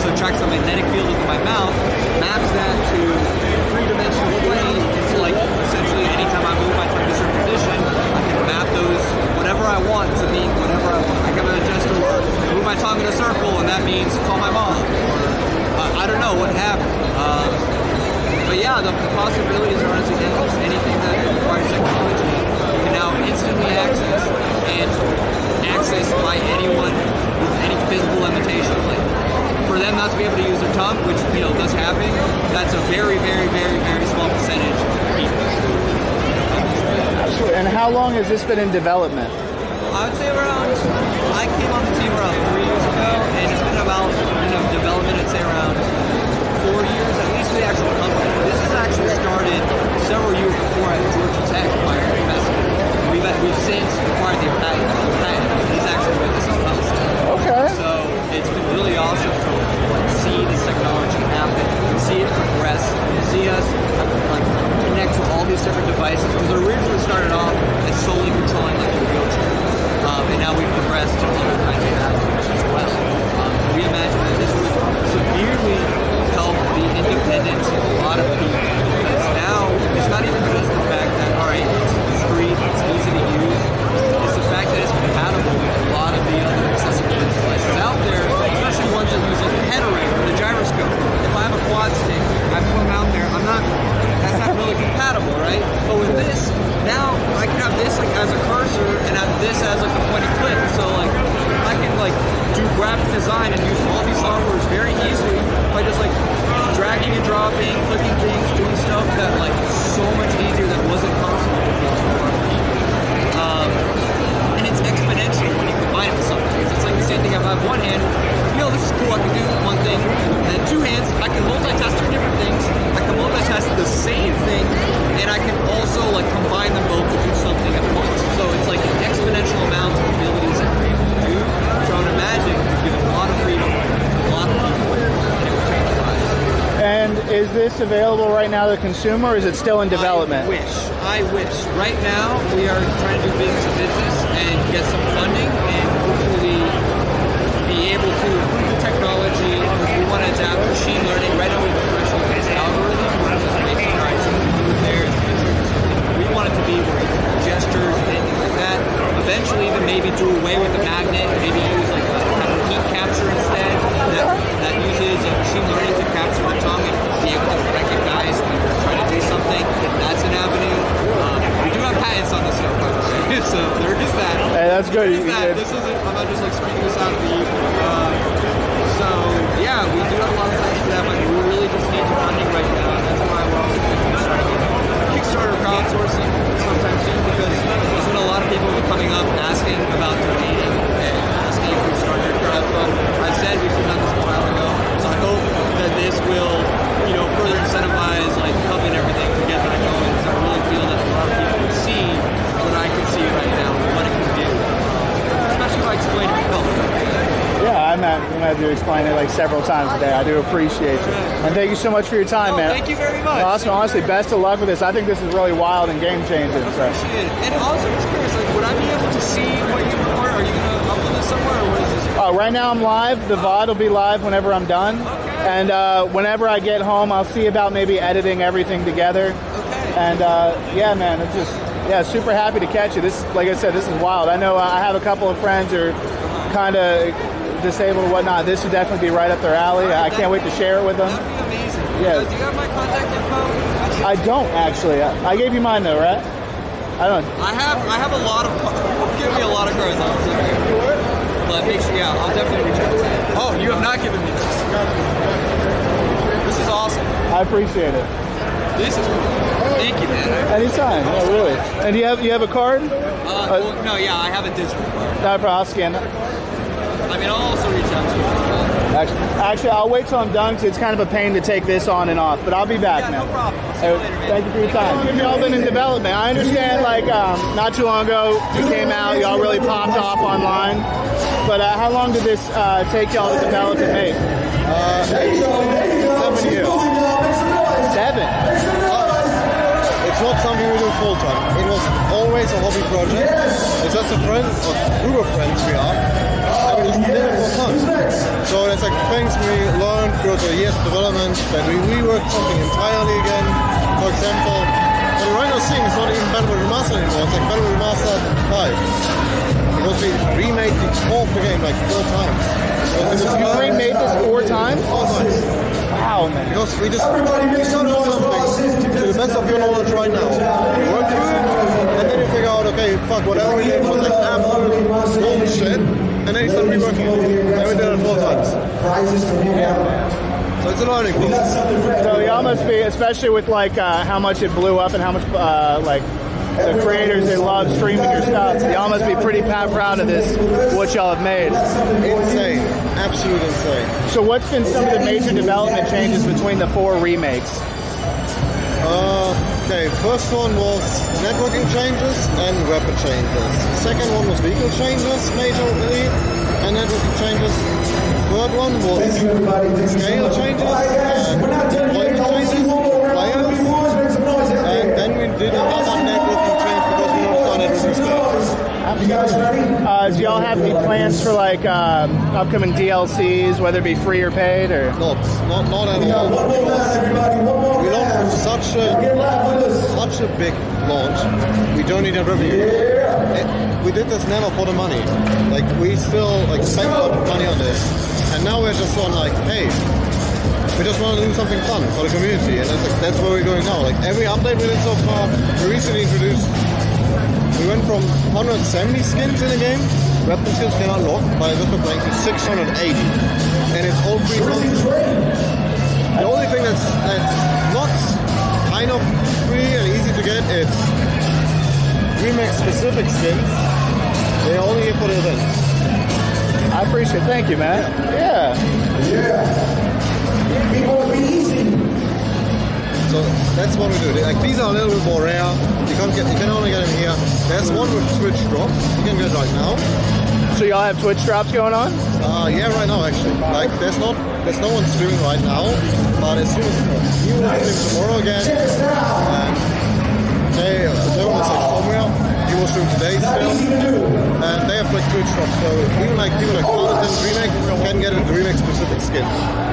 Speaker 14: So it tracks the magnetic field of my mouth, maps that to a three-dimensional plane. So like essentially anytime I move my tongue to a certain position, I can map those whatever I want to mean whatever I want. I can adjust to move my tongue in a circle, and that means call my mom, or I don't know, what have you. But yeah, the possibilities are honestly endless. Anything that requires technology can now instantly access, and accessed by anyone with any physical limitation. Like for them not to be able to use their tongue, which does happen, that's a very, very, very, very small percentage of people.
Speaker 3: And how long has this been in development?
Speaker 14: I would say I came on the team around 3 years ago, and it's been about, development, I'd say around 4 years, at least for the actual company. This has actually started several years before at Georgia Tech by our investment. We've since acquired the patent. He's actually with us as well.
Speaker 3: Okay.
Speaker 14: So it's been really awesome to see this technology happen, see it progress, see us connect to all these different devices. Because it originally started off as solely controlling like your wheelchair, and now we've progressed to other kinds of avenues as well. We imagine that this would severely help the independence of a lot of people. Because now it's not even just the fact that it's discreet, it's easy to use. It's the fact that it's compatible with a lot of the other accessibility devices out there, especially ones that use like the head array or the gyroscope. If I have a quad stick, I put them out there, that's not really compatible, right? But with this, now I can have this like as a cursor and have this as like a point and click. So like I can like do graphic design and use all these softwares very easily by just like dragging and dropping, clicking things, doing stuff that like so much easier that wasn't possible before for a lot of people. And it's exponential when you combine it with something. It's like the same thing. If I have one hand, this is cool, I can do one thing. And then two hands, I can multitask two different things. I can multitask the same thing, and I can also like combine them both to do something at once. So it's like an exponential amount of abilities that we're able to do, which I would imagine would give a lot of freedom to a lot of people, and it would change lives.
Speaker 3: And is this available right now to the consumer, or is it still in development?
Speaker 14: I wish. Right now, we are trying to do business to business and get some funding and hopefully be able to improve the technology because we want to adapt machine learning. Right now, we have a threshold-based algorithm, which is based on we want it to be where you can gestures and anything like that. Eventually, even maybe do away with the magnet, maybe use like a kind of heat capture instead that uses machine learning to capture the tongue and be able to recognize when you're trying to do something. That's an avenue. We do have patents on this stuff, by the way, so there is that.
Speaker 3: Hey, that's good.
Speaker 14: I'm not just like speaking this out of the so yeah, we do have a lot of plans for that, but we really just need funding right now. That's why we're also doing Kickstarter crowdsourcing sometime soon, because there's been a lot of people coming up asking about donating and asking if we start their crowdfund. I said we should have done this a while ago, so I hope that this will, further incentivize like Cub and everything to get that going. Because I really feel that a lot of people would see what I can see right now, what it can do, especially if I explain it well.
Speaker 3: Yeah, I'm glad you explained it like several times today. I do appreciate you. And thank you so much for your time, man.
Speaker 14: Thank you very much.
Speaker 3: Awesome. Honestly, best of luck with this. I think this is really wild and game changing.
Speaker 14: I appreciate it. And also, just curious, would I be able to see what you record? Are you going to upload this somewhere, or what is this?
Speaker 3: Right now I'm live. The VOD will be live whenever I'm done. Okay. And whenever I get home, I'll see about maybe editing everything together. Okay. And yeah, man, it's just, super happy to catch you. This, like I said, this is wild. I know I have a couple of friends who are kind of disabled or whatnot. This would definitely be right up their alley. I can't wait to share it with them.
Speaker 14: That'd be amazing.
Speaker 3: Yeah.
Speaker 14: Do you have my contact info?
Speaker 3: I don't actually. I gave you mine though, right? I don't.
Speaker 14: I have a lot of. Give me a lot of cards. But make sure, yeah, I'll definitely reach out to you. Oh, you have not given me this. This is awesome.
Speaker 3: I appreciate it.
Speaker 14: This is cool. Thank you, man.
Speaker 3: Anytime. No, really. And you have a card?
Speaker 14: Well, no, yeah, I have a digital card.
Speaker 3: No problem. I'll scan it.
Speaker 14: I mean, I'll also reach out to you.
Speaker 3: Actually, I'll wait till I'm done because it's kind of a pain to take this on and off. But I'll be back now.
Speaker 14: No problem. See you later, man.
Speaker 3: Thank you for your time. Y'all been in development. I understand, like, not too long ago, you came out, y'all really popped off online. But how long did this take y'all to develop and make?
Speaker 9: 7 years.
Speaker 3: 7?
Speaker 9: It's not something we do full time. It was always a hobby project. It's just a friend, or group of friends we are. And we just did it for fun. So it's like things we learned throughout the years of development, then we reworked something entirely again. For example, what you're right now seeing is not even Battle Remastered anymore, it's like Battle Remastered 5. Because we remade the whole game like 4 times.
Speaker 3: You remade this 4 times?
Speaker 9: 4 times.
Speaker 3: Wow, man.
Speaker 9: Because we started with something to the best of your knowledge right now. You work through it, and then you figure out, okay, fuck, whatever we did was like absolute bullshit. And then you start reworking it. And we did it 4 times. So it's a learning process.
Speaker 3: So y'all must be, especially with like how much it blew up and how much like the creators, they love streaming your stuff. Y'all must be pretty proud of this, what y'all have made.
Speaker 9: Insane. Absolutely insane.
Speaker 3: So what's been some of the major development changes between the 4 remakes?
Speaker 9: Okay, first one was networking changes and weapon changes. Second one was vehicle changes, majorly, and networking changes. Third one was scale changes and deployment changes, players. And then we did another networking change because we noticed our networking space.
Speaker 3: Do y'all have any plans for like upcoming DLCs, whether it be free or paid, or
Speaker 9: not at all? We launched such a big launch. We don't need a revenue. We did this never for the money. Like we still like spent a lot of money on this, and now we're just on like, hey, we just want to do something fun for the community, and that's where we're going now. Like every update we did so far, we recently introduced. We went from 170 skins in the game, weapon skins can unlock by this we're playing to 680, and it's all free content. The only thing that's not kind of free and easy to get is remake specific skins. They're only here for the event.
Speaker 3: I appreciate it. Thank you, man. Yeah.
Speaker 9: It won't be easy. So that's what we do. Like these are a little bit more rare. You can only get them here. There's one with Twitch drops. You can get it right now.
Speaker 3: So y'all have Twitch drops going on?
Speaker 9: Yeah, right now actually. Like there's no one streaming right now, but as soon as you will stream tomorrow again, and they will say somewhere. He will stream today still, and they have like Twitch drops. So even like people like Content Remake can get a remake specific skin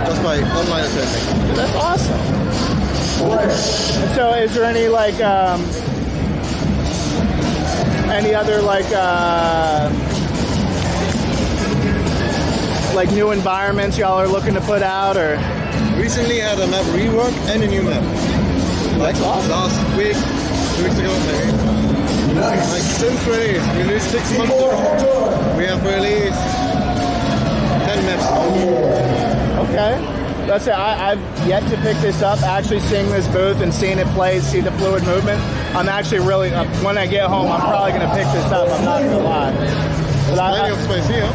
Speaker 9: just by online attending.
Speaker 3: That's awesome. So is there any like any other like new environments y'all are looking to put out, or?
Speaker 9: Recently had a map rework and a new map. Like last week, 2 weeks ago maybe. Like since released 6 months ago, we have released 10 maps.
Speaker 3: Okay. That's it. I've yet to pick this up. Actually seeing this booth and seeing it play, see the fluid movement. I'm actually really, when I get home, I'm probably going to pick this up. I'm not going to lie.
Speaker 9: Plenty of space here.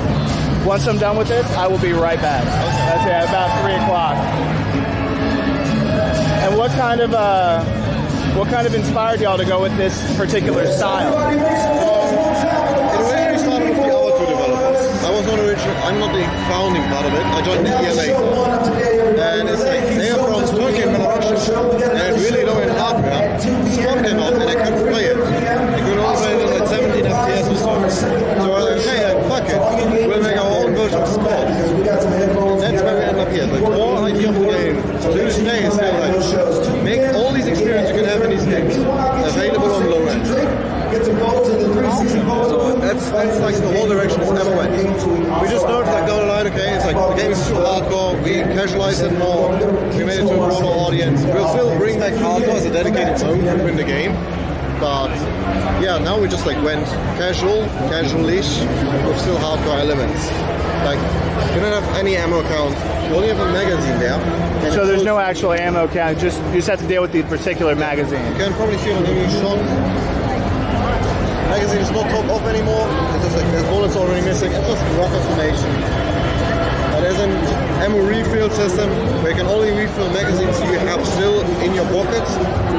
Speaker 3: Once I'm done with this, I will be right back. Okay. That's it, about 3 o'clock. And what kind of inspired y'all to go with this particular style?
Speaker 9: It originally started with the other 2 developers. I'm not the founding part of it. I joined the ELA. And it's like, they are from Turkey and Belarus, and really low in hardware. Spawn came out and I couldn't play it. I could only play it at like 17 FPS or so. So I was like, okay, fuck it. We'll make our own version of Spawn. And that's where we end up here. The core idea of the game to this day is still like, make all these experiences you can have in these games available on low end. So that's like the whole direction it's ever went. We just noticed like down the line, okay, it's like the game is too hardcore, we casualize it more, we made it to a broader audience. We'll still bring back hardcore as a dedicated zone within the game, but yeah, now we just like went casual-ish with still hardcore elements. Like, you don't have any ammo count, you only have a magazine there.
Speaker 3: So there's no actual ammo count, you just have to deal with the particular magazine.
Speaker 9: You can probably see it on every shot. Magazine is not top off anymore. It's just like there's bullets already missing. It's just rough estimation. There's an ammo refill system where you can only refill magazines you have still in your pockets.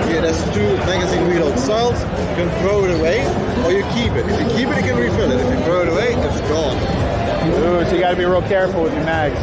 Speaker 9: Yeah, there's 2 magazine reload styles. You can throw it away or you keep it. If you keep it, you can refill it. If you throw it away, it's gone.
Speaker 3: Ooh, so you got to be real careful with your mags.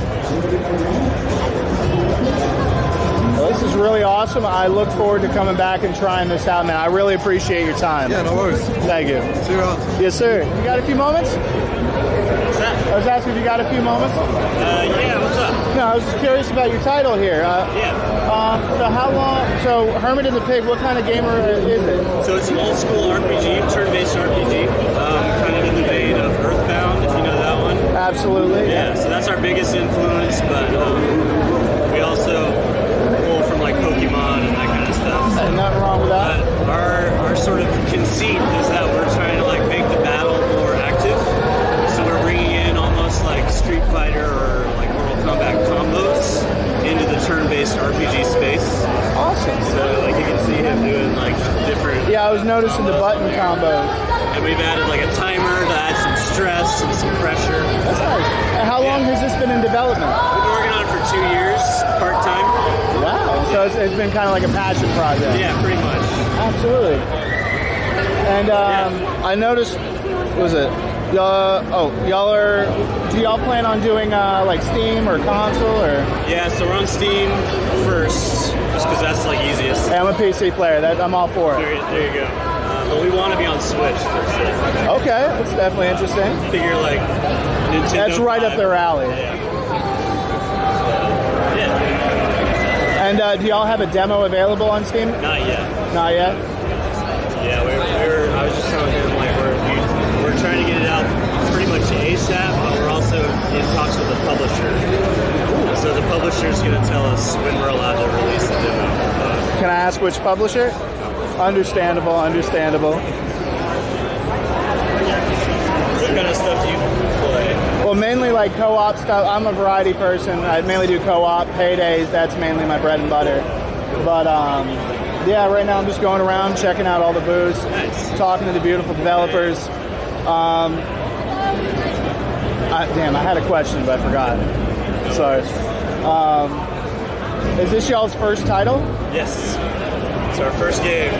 Speaker 3: Well, this is really awesome. I look forward to coming back and trying this out, man. I really appreciate your time.
Speaker 9: Yeah, no worries.
Speaker 3: Thank you.
Speaker 9: See you around.
Speaker 3: Yes, sir. You got a few moments?
Speaker 10: What's that?
Speaker 3: I was asking if you got a few moments.
Speaker 10: Yeah, what's up?
Speaker 3: No, I was just curious about your title here. So how long? So Hermit and the Pig, what kind of gamer is it?
Speaker 10: So it's an old school RPG, turn-based RPG, kind of in the vein of Earthbound, if you know that one.
Speaker 3: Absolutely.
Speaker 10: Yeah. So that's our biggest influence, but we also pull from like Pokemon and that kind of stuff. So,
Speaker 3: nothing wrong with that.
Speaker 10: Our sort of conceit is that we're trying to like make the battle more active. So we're bringing in almost like Street Fighter or like Mortal Kombat combos into the turn-based RPG space.
Speaker 3: Awesome.
Speaker 10: So like you can see him doing like different.
Speaker 3: Yeah, I was noticing the button combos.
Speaker 10: And we've added like a timer to add some stress and some pressure.
Speaker 3: That's nice. And how long has this been in development?
Speaker 10: We've been working on it for 2 years, part-time.
Speaker 3: Wow. So it's been kind of like a passion project.
Speaker 10: Yeah, pretty much.
Speaker 3: Absolutely. And I noticed, what was it? Y'all are, do y'all plan on doing like Steam or console or?
Speaker 10: Yeah, so we're on Steam first, just because that's like easiest.
Speaker 3: Hey, I'm a PC player. I'm all for it.
Speaker 10: There you go. But we want to be on Switch for sure.
Speaker 3: Okay, that's definitely interesting.
Speaker 10: Figure like Nintendo.
Speaker 3: That's right
Speaker 10: 5.
Speaker 3: up their alley.
Speaker 10: Yeah.
Speaker 3: And do y'all have a demo available on Steam?
Speaker 10: Not yet.
Speaker 3: Not yet?
Speaker 10: Yeah, I was just telling him like we're trying to get it out pretty much ASAP, but we're also in talks with the publisher. So the publisher's going to tell us when we're allowed to release the demo.
Speaker 3: Can I ask which publisher? Understandable.
Speaker 10: What kind of stuff do you play?
Speaker 3: Well, mainly like co-op stuff. I'm a variety person. I mainly do co-op, paydays. That's mainly my bread and butter. But yeah, right now I'm just going around checking out all the booths, talking to the beautiful developers. Damn, I had a question, but I forgot. Sorry. Is this y'all's first title?
Speaker 10: Yes. It's our first game.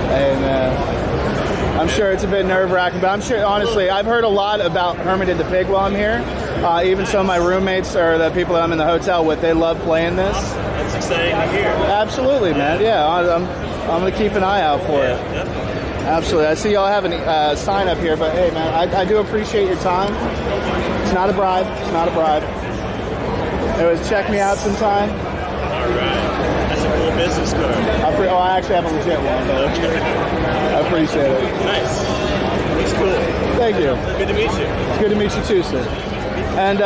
Speaker 3: Hey, man. I'm sure it's a bit nerve-wracking, but I'm sure, honestly, I've heard a lot about Hermited the Pig while I'm here. Even some of my roommates or the people that I'm in the hotel with, they love playing this.
Speaker 10: That's exciting to hear.
Speaker 3: Absolutely, man. Yeah, I'm going to keep an eye out for it.
Speaker 10: Definitely.
Speaker 3: Absolutely. I see y'all have a sign up here, but hey, man, I do appreciate your time. It's not a bribe. It's not a bribe. Anyways, check me out sometime.
Speaker 10: All right. That's a cool business card.
Speaker 3: I actually have a legit one.
Speaker 10: Okay.
Speaker 3: I appreciate it.
Speaker 10: Nice. Looks cool.
Speaker 3: Thank you.
Speaker 10: Good to meet you.
Speaker 3: It's good to meet you too, sir. And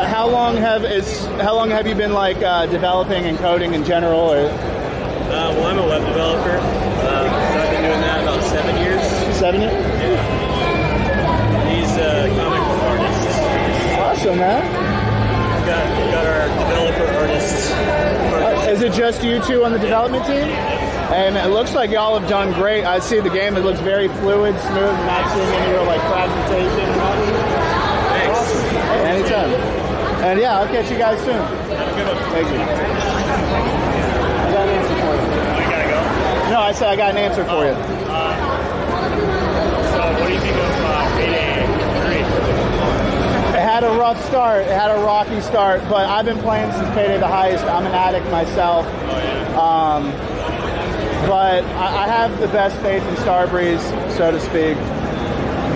Speaker 3: how long have you been like developing and coding in general? Or?
Speaker 10: Well, I'm a web developer. So I've been doing that about 7 years.
Speaker 3: 7 years?
Speaker 10: Yeah. He's a comic book artist.
Speaker 3: Awesome, man.
Speaker 10: We've got our developer artists.
Speaker 3: Is it just you two on the development team? And it looks like y'all have done great. I see the game. It looks very fluid, smooth, not seeing any real like fragmentation.
Speaker 10: Thanks.
Speaker 3: Awesome. Hey, anytime. And yeah, I'll catch you guys soon.
Speaker 10: Have a good one.
Speaker 3: Thank you. I got an answer for you.
Speaker 10: You gotta go?
Speaker 3: No, I said I got an answer for you.
Speaker 10: So what do you think of Payday 3?
Speaker 3: It had a rough start. It had a rocky start, but I've been playing since Payday the Heist. I'm an addict myself.
Speaker 10: Oh, yeah.
Speaker 3: But I have the best faith in Starbreeze, so to speak.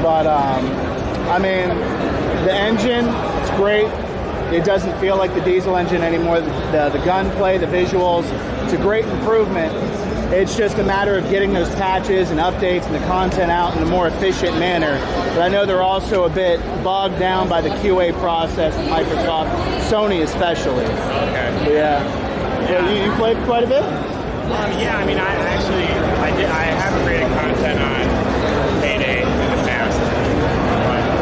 Speaker 3: But, I mean, the engine, it's great. It doesn't feel like the diesel engine anymore. The gunplay, the visuals, it's a great improvement. It's just a matter of getting those patches and updates and the content out in a more efficient manner. But I know they're also a bit bogged down by the QA process at Microsoft, Sony especially.
Speaker 10: Okay.
Speaker 3: Yeah. You played quite a bit?
Speaker 15: Yeah, I mean, I have created content on Payday in the past.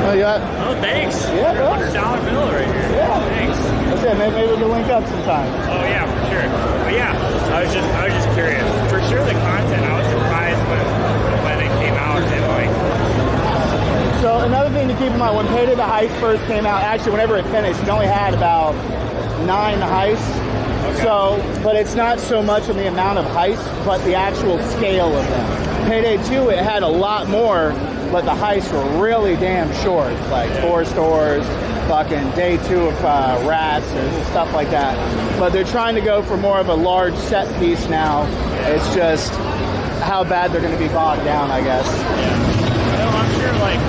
Speaker 3: Oh, yeah.
Speaker 15: Oh, thanks.
Speaker 3: Yeah, bro.
Speaker 15: $100 bill right here.
Speaker 3: Yeah.
Speaker 15: Thanks.
Speaker 3: That's it. Maybe we can link up sometime.
Speaker 15: Oh yeah, for sure. But yeah, I was just curious. For sure, the content. I was surprised when it came out and like.
Speaker 3: So another thing to keep in mind, when Payday the Heist first came out, actually whenever it finished, it only had about 9 heists. Okay. So, but it's not so much on the amount of heists, but the actual scale of them. Payday 2, it had a lot more, but the heists were really damn short, like 4 stores, fucking day 2 of rats and stuff like that. But they're trying to go for more of a large set piece now. It's just how bad they're going to be bogged down, I guess.
Speaker 15: Yeah. Well, I'm sure like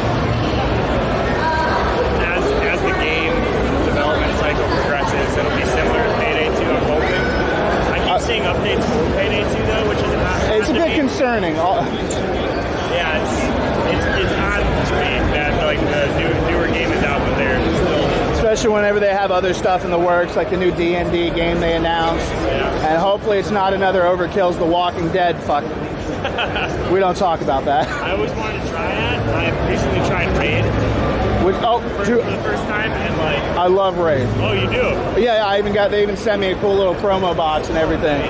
Speaker 15: as the game development cycle progresses, it'll be similar to Payday 2. I'm hoping. I keep seeing updates for Payday 2 though, which is
Speaker 3: it's a bit concerning.
Speaker 15: Yeah, it's odd to me that like the newer game is out, but they're still.
Speaker 3: Especially whenever they have other stuff in the works, like the new D&D game they announced.
Speaker 15: Yeah.
Speaker 3: And hopefully it's not another Overkill's The Walking Dead fuck We don't talk about that.
Speaker 15: I always wanted to try that. I recently tried Raid
Speaker 3: Which,
Speaker 15: for the first time, and like,
Speaker 3: I love Raid.
Speaker 15: oh, you do?
Speaker 3: Yeah, they even sent me a cool little promo box and everything.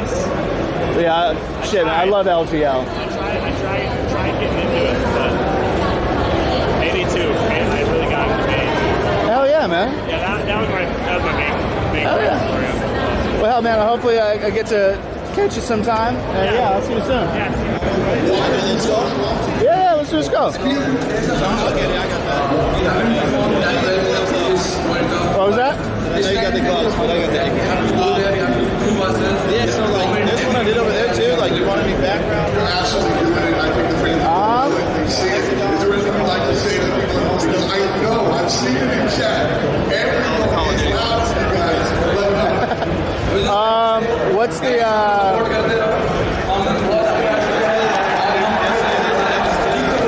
Speaker 3: Yeah, shit, I love LGL.
Speaker 15: I tried getting into it, but 82, and I really got into 82.
Speaker 3: Hell yeah, man.
Speaker 15: Yeah, that was my main
Speaker 3: Hell yeah.
Speaker 15: program.
Speaker 3: Well, hell, man, hopefully I get to catch you sometime. And yeah, I'll see you soon. Yeah, let's just go. What was that?
Speaker 9: I know you got the gloves, but I got the yeah, so like this one I did over there too, like you wanted me background?
Speaker 16: Absolutely. I think the thing is there anything you'd like to say to the people at home? I know, I've seen it in chat. Everyone is loud to you guys.
Speaker 3: What's the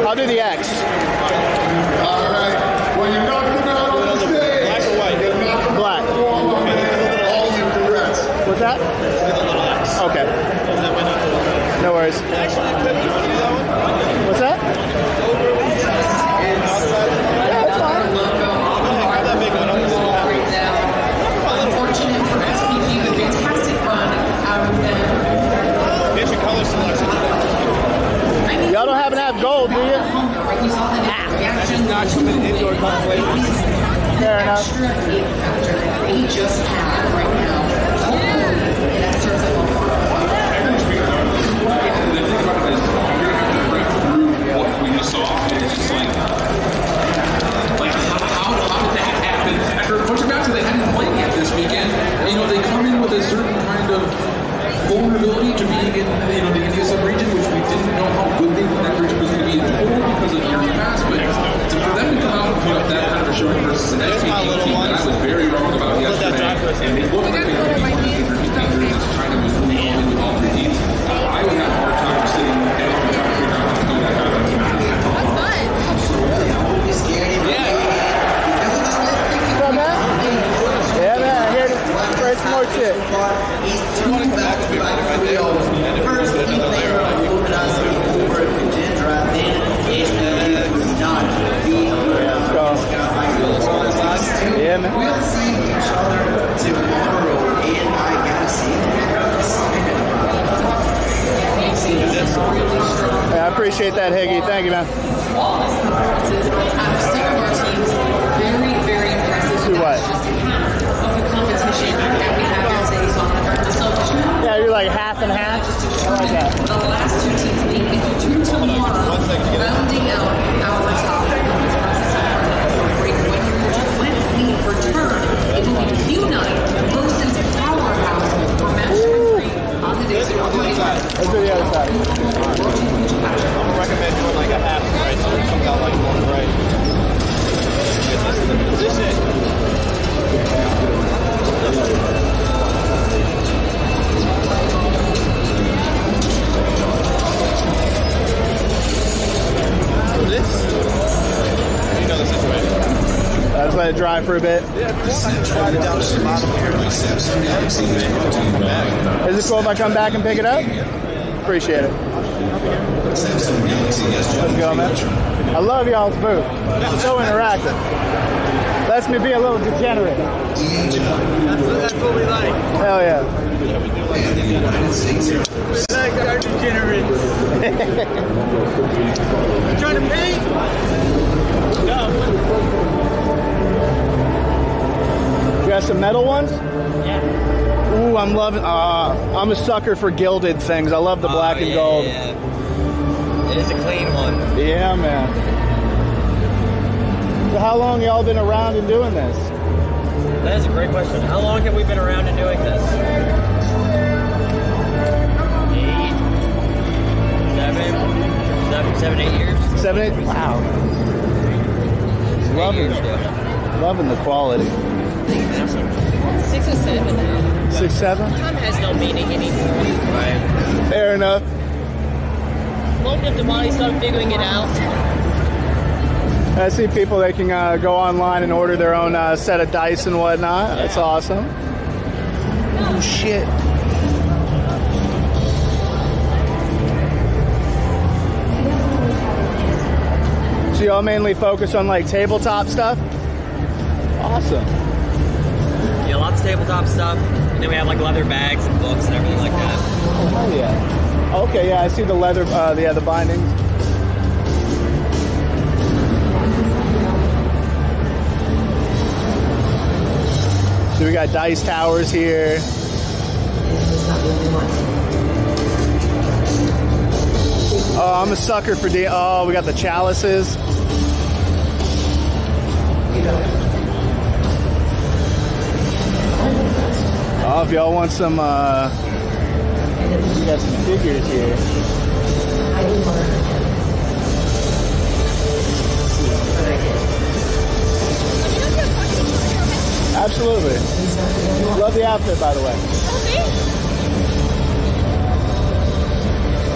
Speaker 3: I'll do the X.
Speaker 16: Alright. Well, you knocked them out on the stage.
Speaker 9: Black or white?
Speaker 3: Black.
Speaker 16: All you regrets.
Speaker 3: What's that? Okay. No worries. What's that? Yeah, it's fine.
Speaker 17: Unfortunate for SPG, the fantastic run out of them.
Speaker 9: Get your color selection.
Speaker 3: Y'all don't happen to have gold, do you?
Speaker 9: Just not coming indoor competition.
Speaker 3: Fair enough.
Speaker 17: They just have right now. That starts at
Speaker 18: what we just saw, and it's just like how did that happen? After a bunch of matches they hadn't played yet this weekend, you know, they come in with a certain kind of vulnerability to being in, you know, the India sub-region, which we didn't know how good that region was going to be in total because of years past, but for them to come out and put up that kind of a showing versus an SPG team that I was very wrong about yesterday, and they look like they could be one of the three teams that's trying to move on with all three teams. I would have a hard time sitting down and trying to figure out how to do that kind of thing.
Speaker 3: Yeah, man, I'm here to spray some more shit. Yeah, man.
Speaker 17: We'll see each other tomorrow, and I gotta see
Speaker 3: Yeah, I appreciate that, Higgy. Thank you, man.
Speaker 17: Very, very impressive.
Speaker 3: Do what?
Speaker 17: Of the competition that we have here today. So,
Speaker 3: yeah, you're like half and half. I like that.
Speaker 17: The last two teams being 2 to 1, rounding out our top. Return, it will be Q9 versus Powerhouse for match 3 on the day's
Speaker 3: Let's do the other side.
Speaker 9: I'm gonna recommend doing like a half right, so it comes out like one right. Position. This, you know the situation.
Speaker 3: Let's let it dry for a bit. Is it cool if I come back and pick it up? Appreciate it. Let's go, man. I love y'all's booth. It's so interactive. Lets me be a little degenerate.
Speaker 9: That's what we like.
Speaker 3: Hell yeah.
Speaker 9: We like our degenerates. You trying to paint? No.
Speaker 3: You got some metal ones? Yeah. Ooh, I'm loving. I'm a sucker for gilded things. I love the black and gold.
Speaker 5: Yeah. It is a clean one.
Speaker 3: Yeah, man. So how long y'all been around and doing this?
Speaker 5: That is a great question. How long have we been around and doing this? 7, 8 years.
Speaker 3: 7, 8. Wow. Loving the quality.
Speaker 7: 6 or 7 now.
Speaker 3: 6, 7?
Speaker 7: Time has no meaning anymore.
Speaker 3: Right. Fair enough.
Speaker 7: Most of the body start figuring it out.
Speaker 3: I see people, they can go online and order their own set of dice and whatnot. That's awesome. Oh, shit. So y'all mainly focus on like tabletop stuff? Awesome.
Speaker 5: Yeah, lots of tabletop stuff. And then we have like leather bags and books and everything like that.
Speaker 3: Oh, hell yeah. Okay, yeah, I see the leather, the bindings. So we got dice towers here. Oh, I'm a sucker for oh, we got the chalices. Oh, if y'all want some, we got some figures here. Absolutely. Love the outfit, by the way.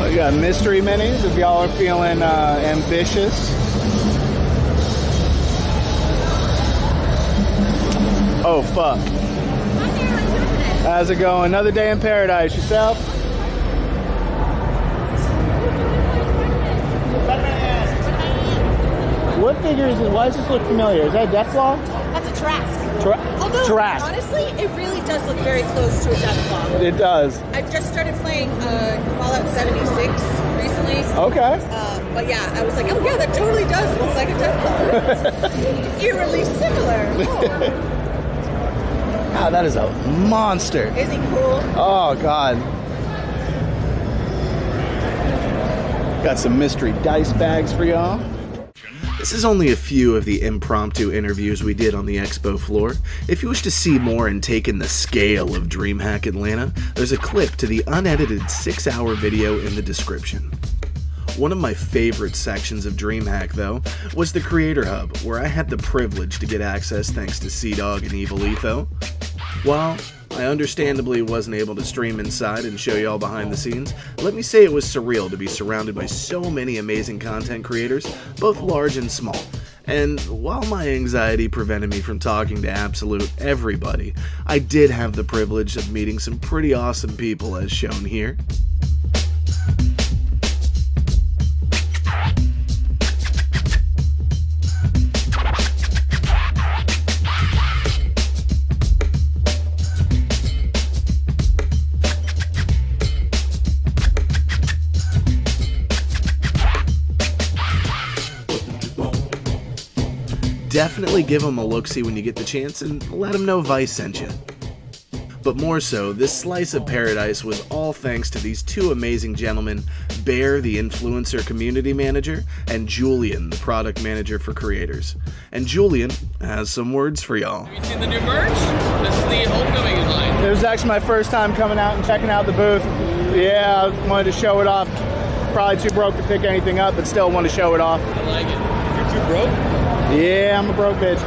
Speaker 3: Oh, you got mystery minis if y'all are feeling ambitious. Oh, fuck. How's it going? Another day in paradise. Yourself? What figure is it? Why does this look familiar? Is that a Deathclaw?
Speaker 7: That's a Trask.
Speaker 3: Although,
Speaker 7: Trask. Honestly, it really does look very close to a Deathclaw.
Speaker 3: It does.
Speaker 7: I just started playing Fallout 76 recently.
Speaker 3: Okay.
Speaker 7: But yeah, I was like, oh yeah, that totally does look like a Deathclaw. Eerily similar. Oh.
Speaker 3: God, that is a monster.
Speaker 7: Is he cool?
Speaker 3: Oh, God. Got some mystery dice bags for y'all.
Speaker 2: This is only a few of the impromptu interviews we did on the expo floor. If you wish to see more and take in the scale of Dreamhack Atlanta, there's a clip to the unedited 6-hour video in the description. One of my favorite sections of Dreamhack, though, was the Creator Hub, where I had the privilege to get access thanks to Cdawg and EvilEtho. While I understandably wasn't able to stream inside and show y'all behind the scenes, let me say it was surreal to be surrounded by so many amazing content creators, both large and small. And while my anxiety prevented me from talking to absolute everybody, I did have the privilege of meeting some pretty awesome people as shown here. Definitely give them a look-see when you get the chance and let them know Vice sent you. But more so, this slice of paradise was all thanks to these two amazing gentlemen, Bear, the influencer community manager, and Julian, the product manager for creators. And Julian has some words for y'all.
Speaker 12: Have you seen the new merch? This is the homecoming line.
Speaker 3: It was actually my first time coming out and checking out the booth. Yeah, I wanted to show it off. Probably too broke to pick anything up, but still want to show it off.
Speaker 12: I like it. You're too broke?
Speaker 3: Yeah, I'm a broke bitch.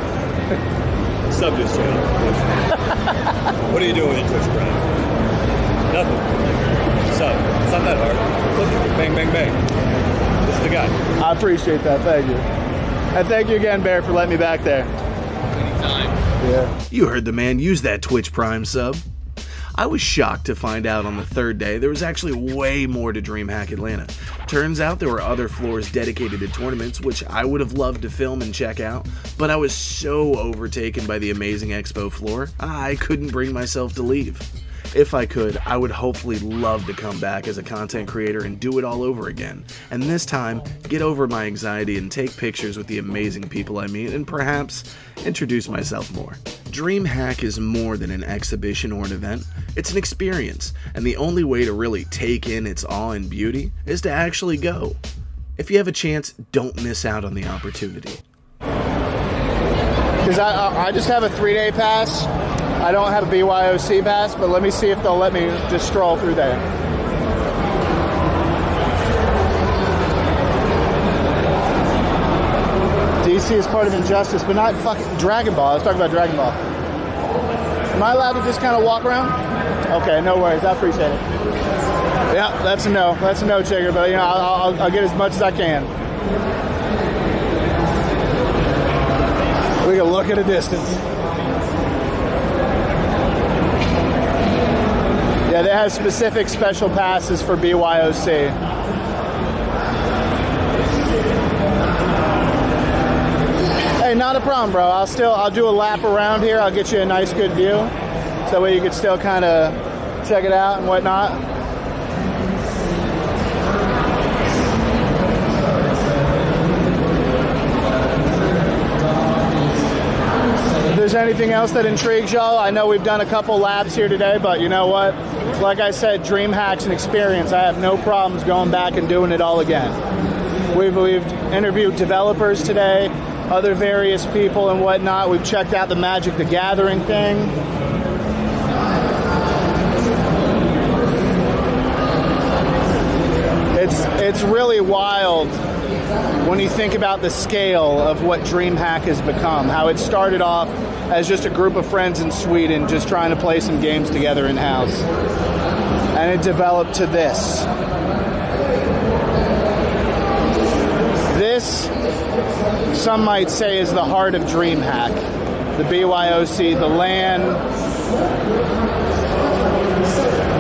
Speaker 4: Sub this channel. What are you doing with your Twitch Prime? Nothing. Sub. It's not that hard. Click it. Bang, bang, bang. This is the guy.
Speaker 3: I appreciate that. Thank you. And thank you again, Bear, for letting me back there.
Speaker 12: Anytime.
Speaker 3: Yeah.
Speaker 2: You heard the man. Use that Twitch Prime sub. I was shocked to find out on the third day there was actually way more to Dreamhack Atlanta. Turns out there were other floors dedicated to tournaments, which I would have loved to film and check out, but I was so overtaken by the amazing expo floor, I couldn't bring myself to leave. If I could, I would hopefully love to come back as a content creator and do it all over again, and this time, get over my anxiety and take pictures with the amazing people I meet, and perhaps introduce myself more. Dreamhack is more than an exhibition or an event, it's an experience, and the only way to really take in its awe and beauty is to actually go. If you have a chance, don't miss out on the opportunity.
Speaker 3: Because I just have a 3-day pass. I don't have a BYOC pass, but let me see if they'll let me just stroll through there. DC is part of Injustice, but not fucking Dragon Ball. Let's talk about Dragon Ball. Am I allowed to just kind of walk around? Okay, no worries. I appreciate it. Yeah, that's a no. That's a no, Chigger, but you know, I'll get as much as I can. We can look at a distance. Yeah, they have specific special passes for BYOC. Hey, not a problem, bro. I'll do a lap around here. I'll get you a nice, good view, so that way you can still kind of check it out and whatnot. If there's anything else that intrigues y'all, I know we've done a couple laps here today, but you know what? Like I said, Dreamhack's an experience. I have no problems going back and doing it all again. We've interviewed developers today, other various people and whatnot. We've checked out the Magic the Gathering thing. It's really wild when you think about the scale of what Dreamhack has become, how it started off as just a group of friends in Sweden just trying to play some games together in-house. And it developed to this. This, some might say, is the heart of Dreamhack. The BYOC, the LAN.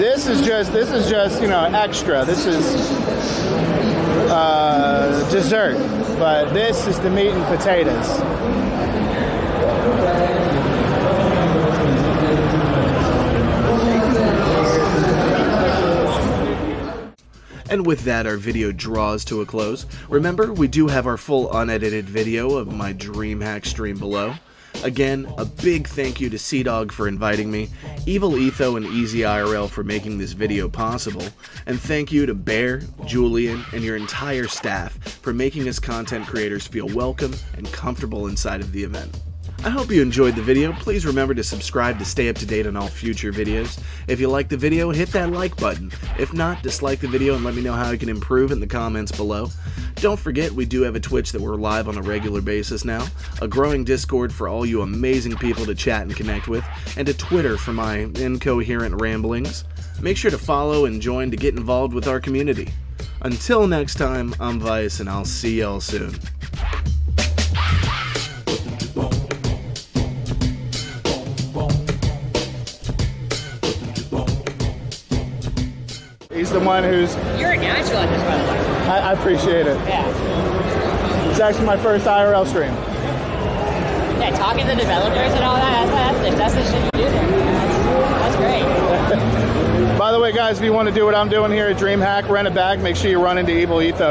Speaker 3: This is just, you know, extra. This is dessert, but this is the meat and potatoes.
Speaker 2: And with that, our video draws to a close. Remember, we do have our full unedited video of my Dreamhack stream below. Again, a big thank you to Cdawg for inviting me, EvilEtho and EZIRL for making this video possible, and thank you to Bear, Julian, and your entire staff for making us content creators feel welcome and comfortable inside of the event. I hope you enjoyed the video. Please remember to subscribe to stay up to date on all future videos. If you liked the video, hit that like button. If not, dislike the video and let me know how I can improve in the comments below. Don't forget, we do have a Twitch that we're live on a regular basis now, a growing Discord for all you amazing people to chat and connect with, and a Twitter for my incoherent ramblings. Make sure to follow and join to get involved with our community. Until next time, I'm Vice, and I'll see y'all soon.
Speaker 3: He's the one who's...
Speaker 7: You're a natural at this, by the way.
Speaker 3: I appreciate it.
Speaker 7: Yeah.
Speaker 3: It's actually my first IRL stream.
Speaker 7: Yeah, talking to developers and all that, that's the shit you do there. That's great.
Speaker 3: By the way, guys, if you want to do what I'm doing here at Dreamhack, rent a bag, make sure you run into EvilEtho.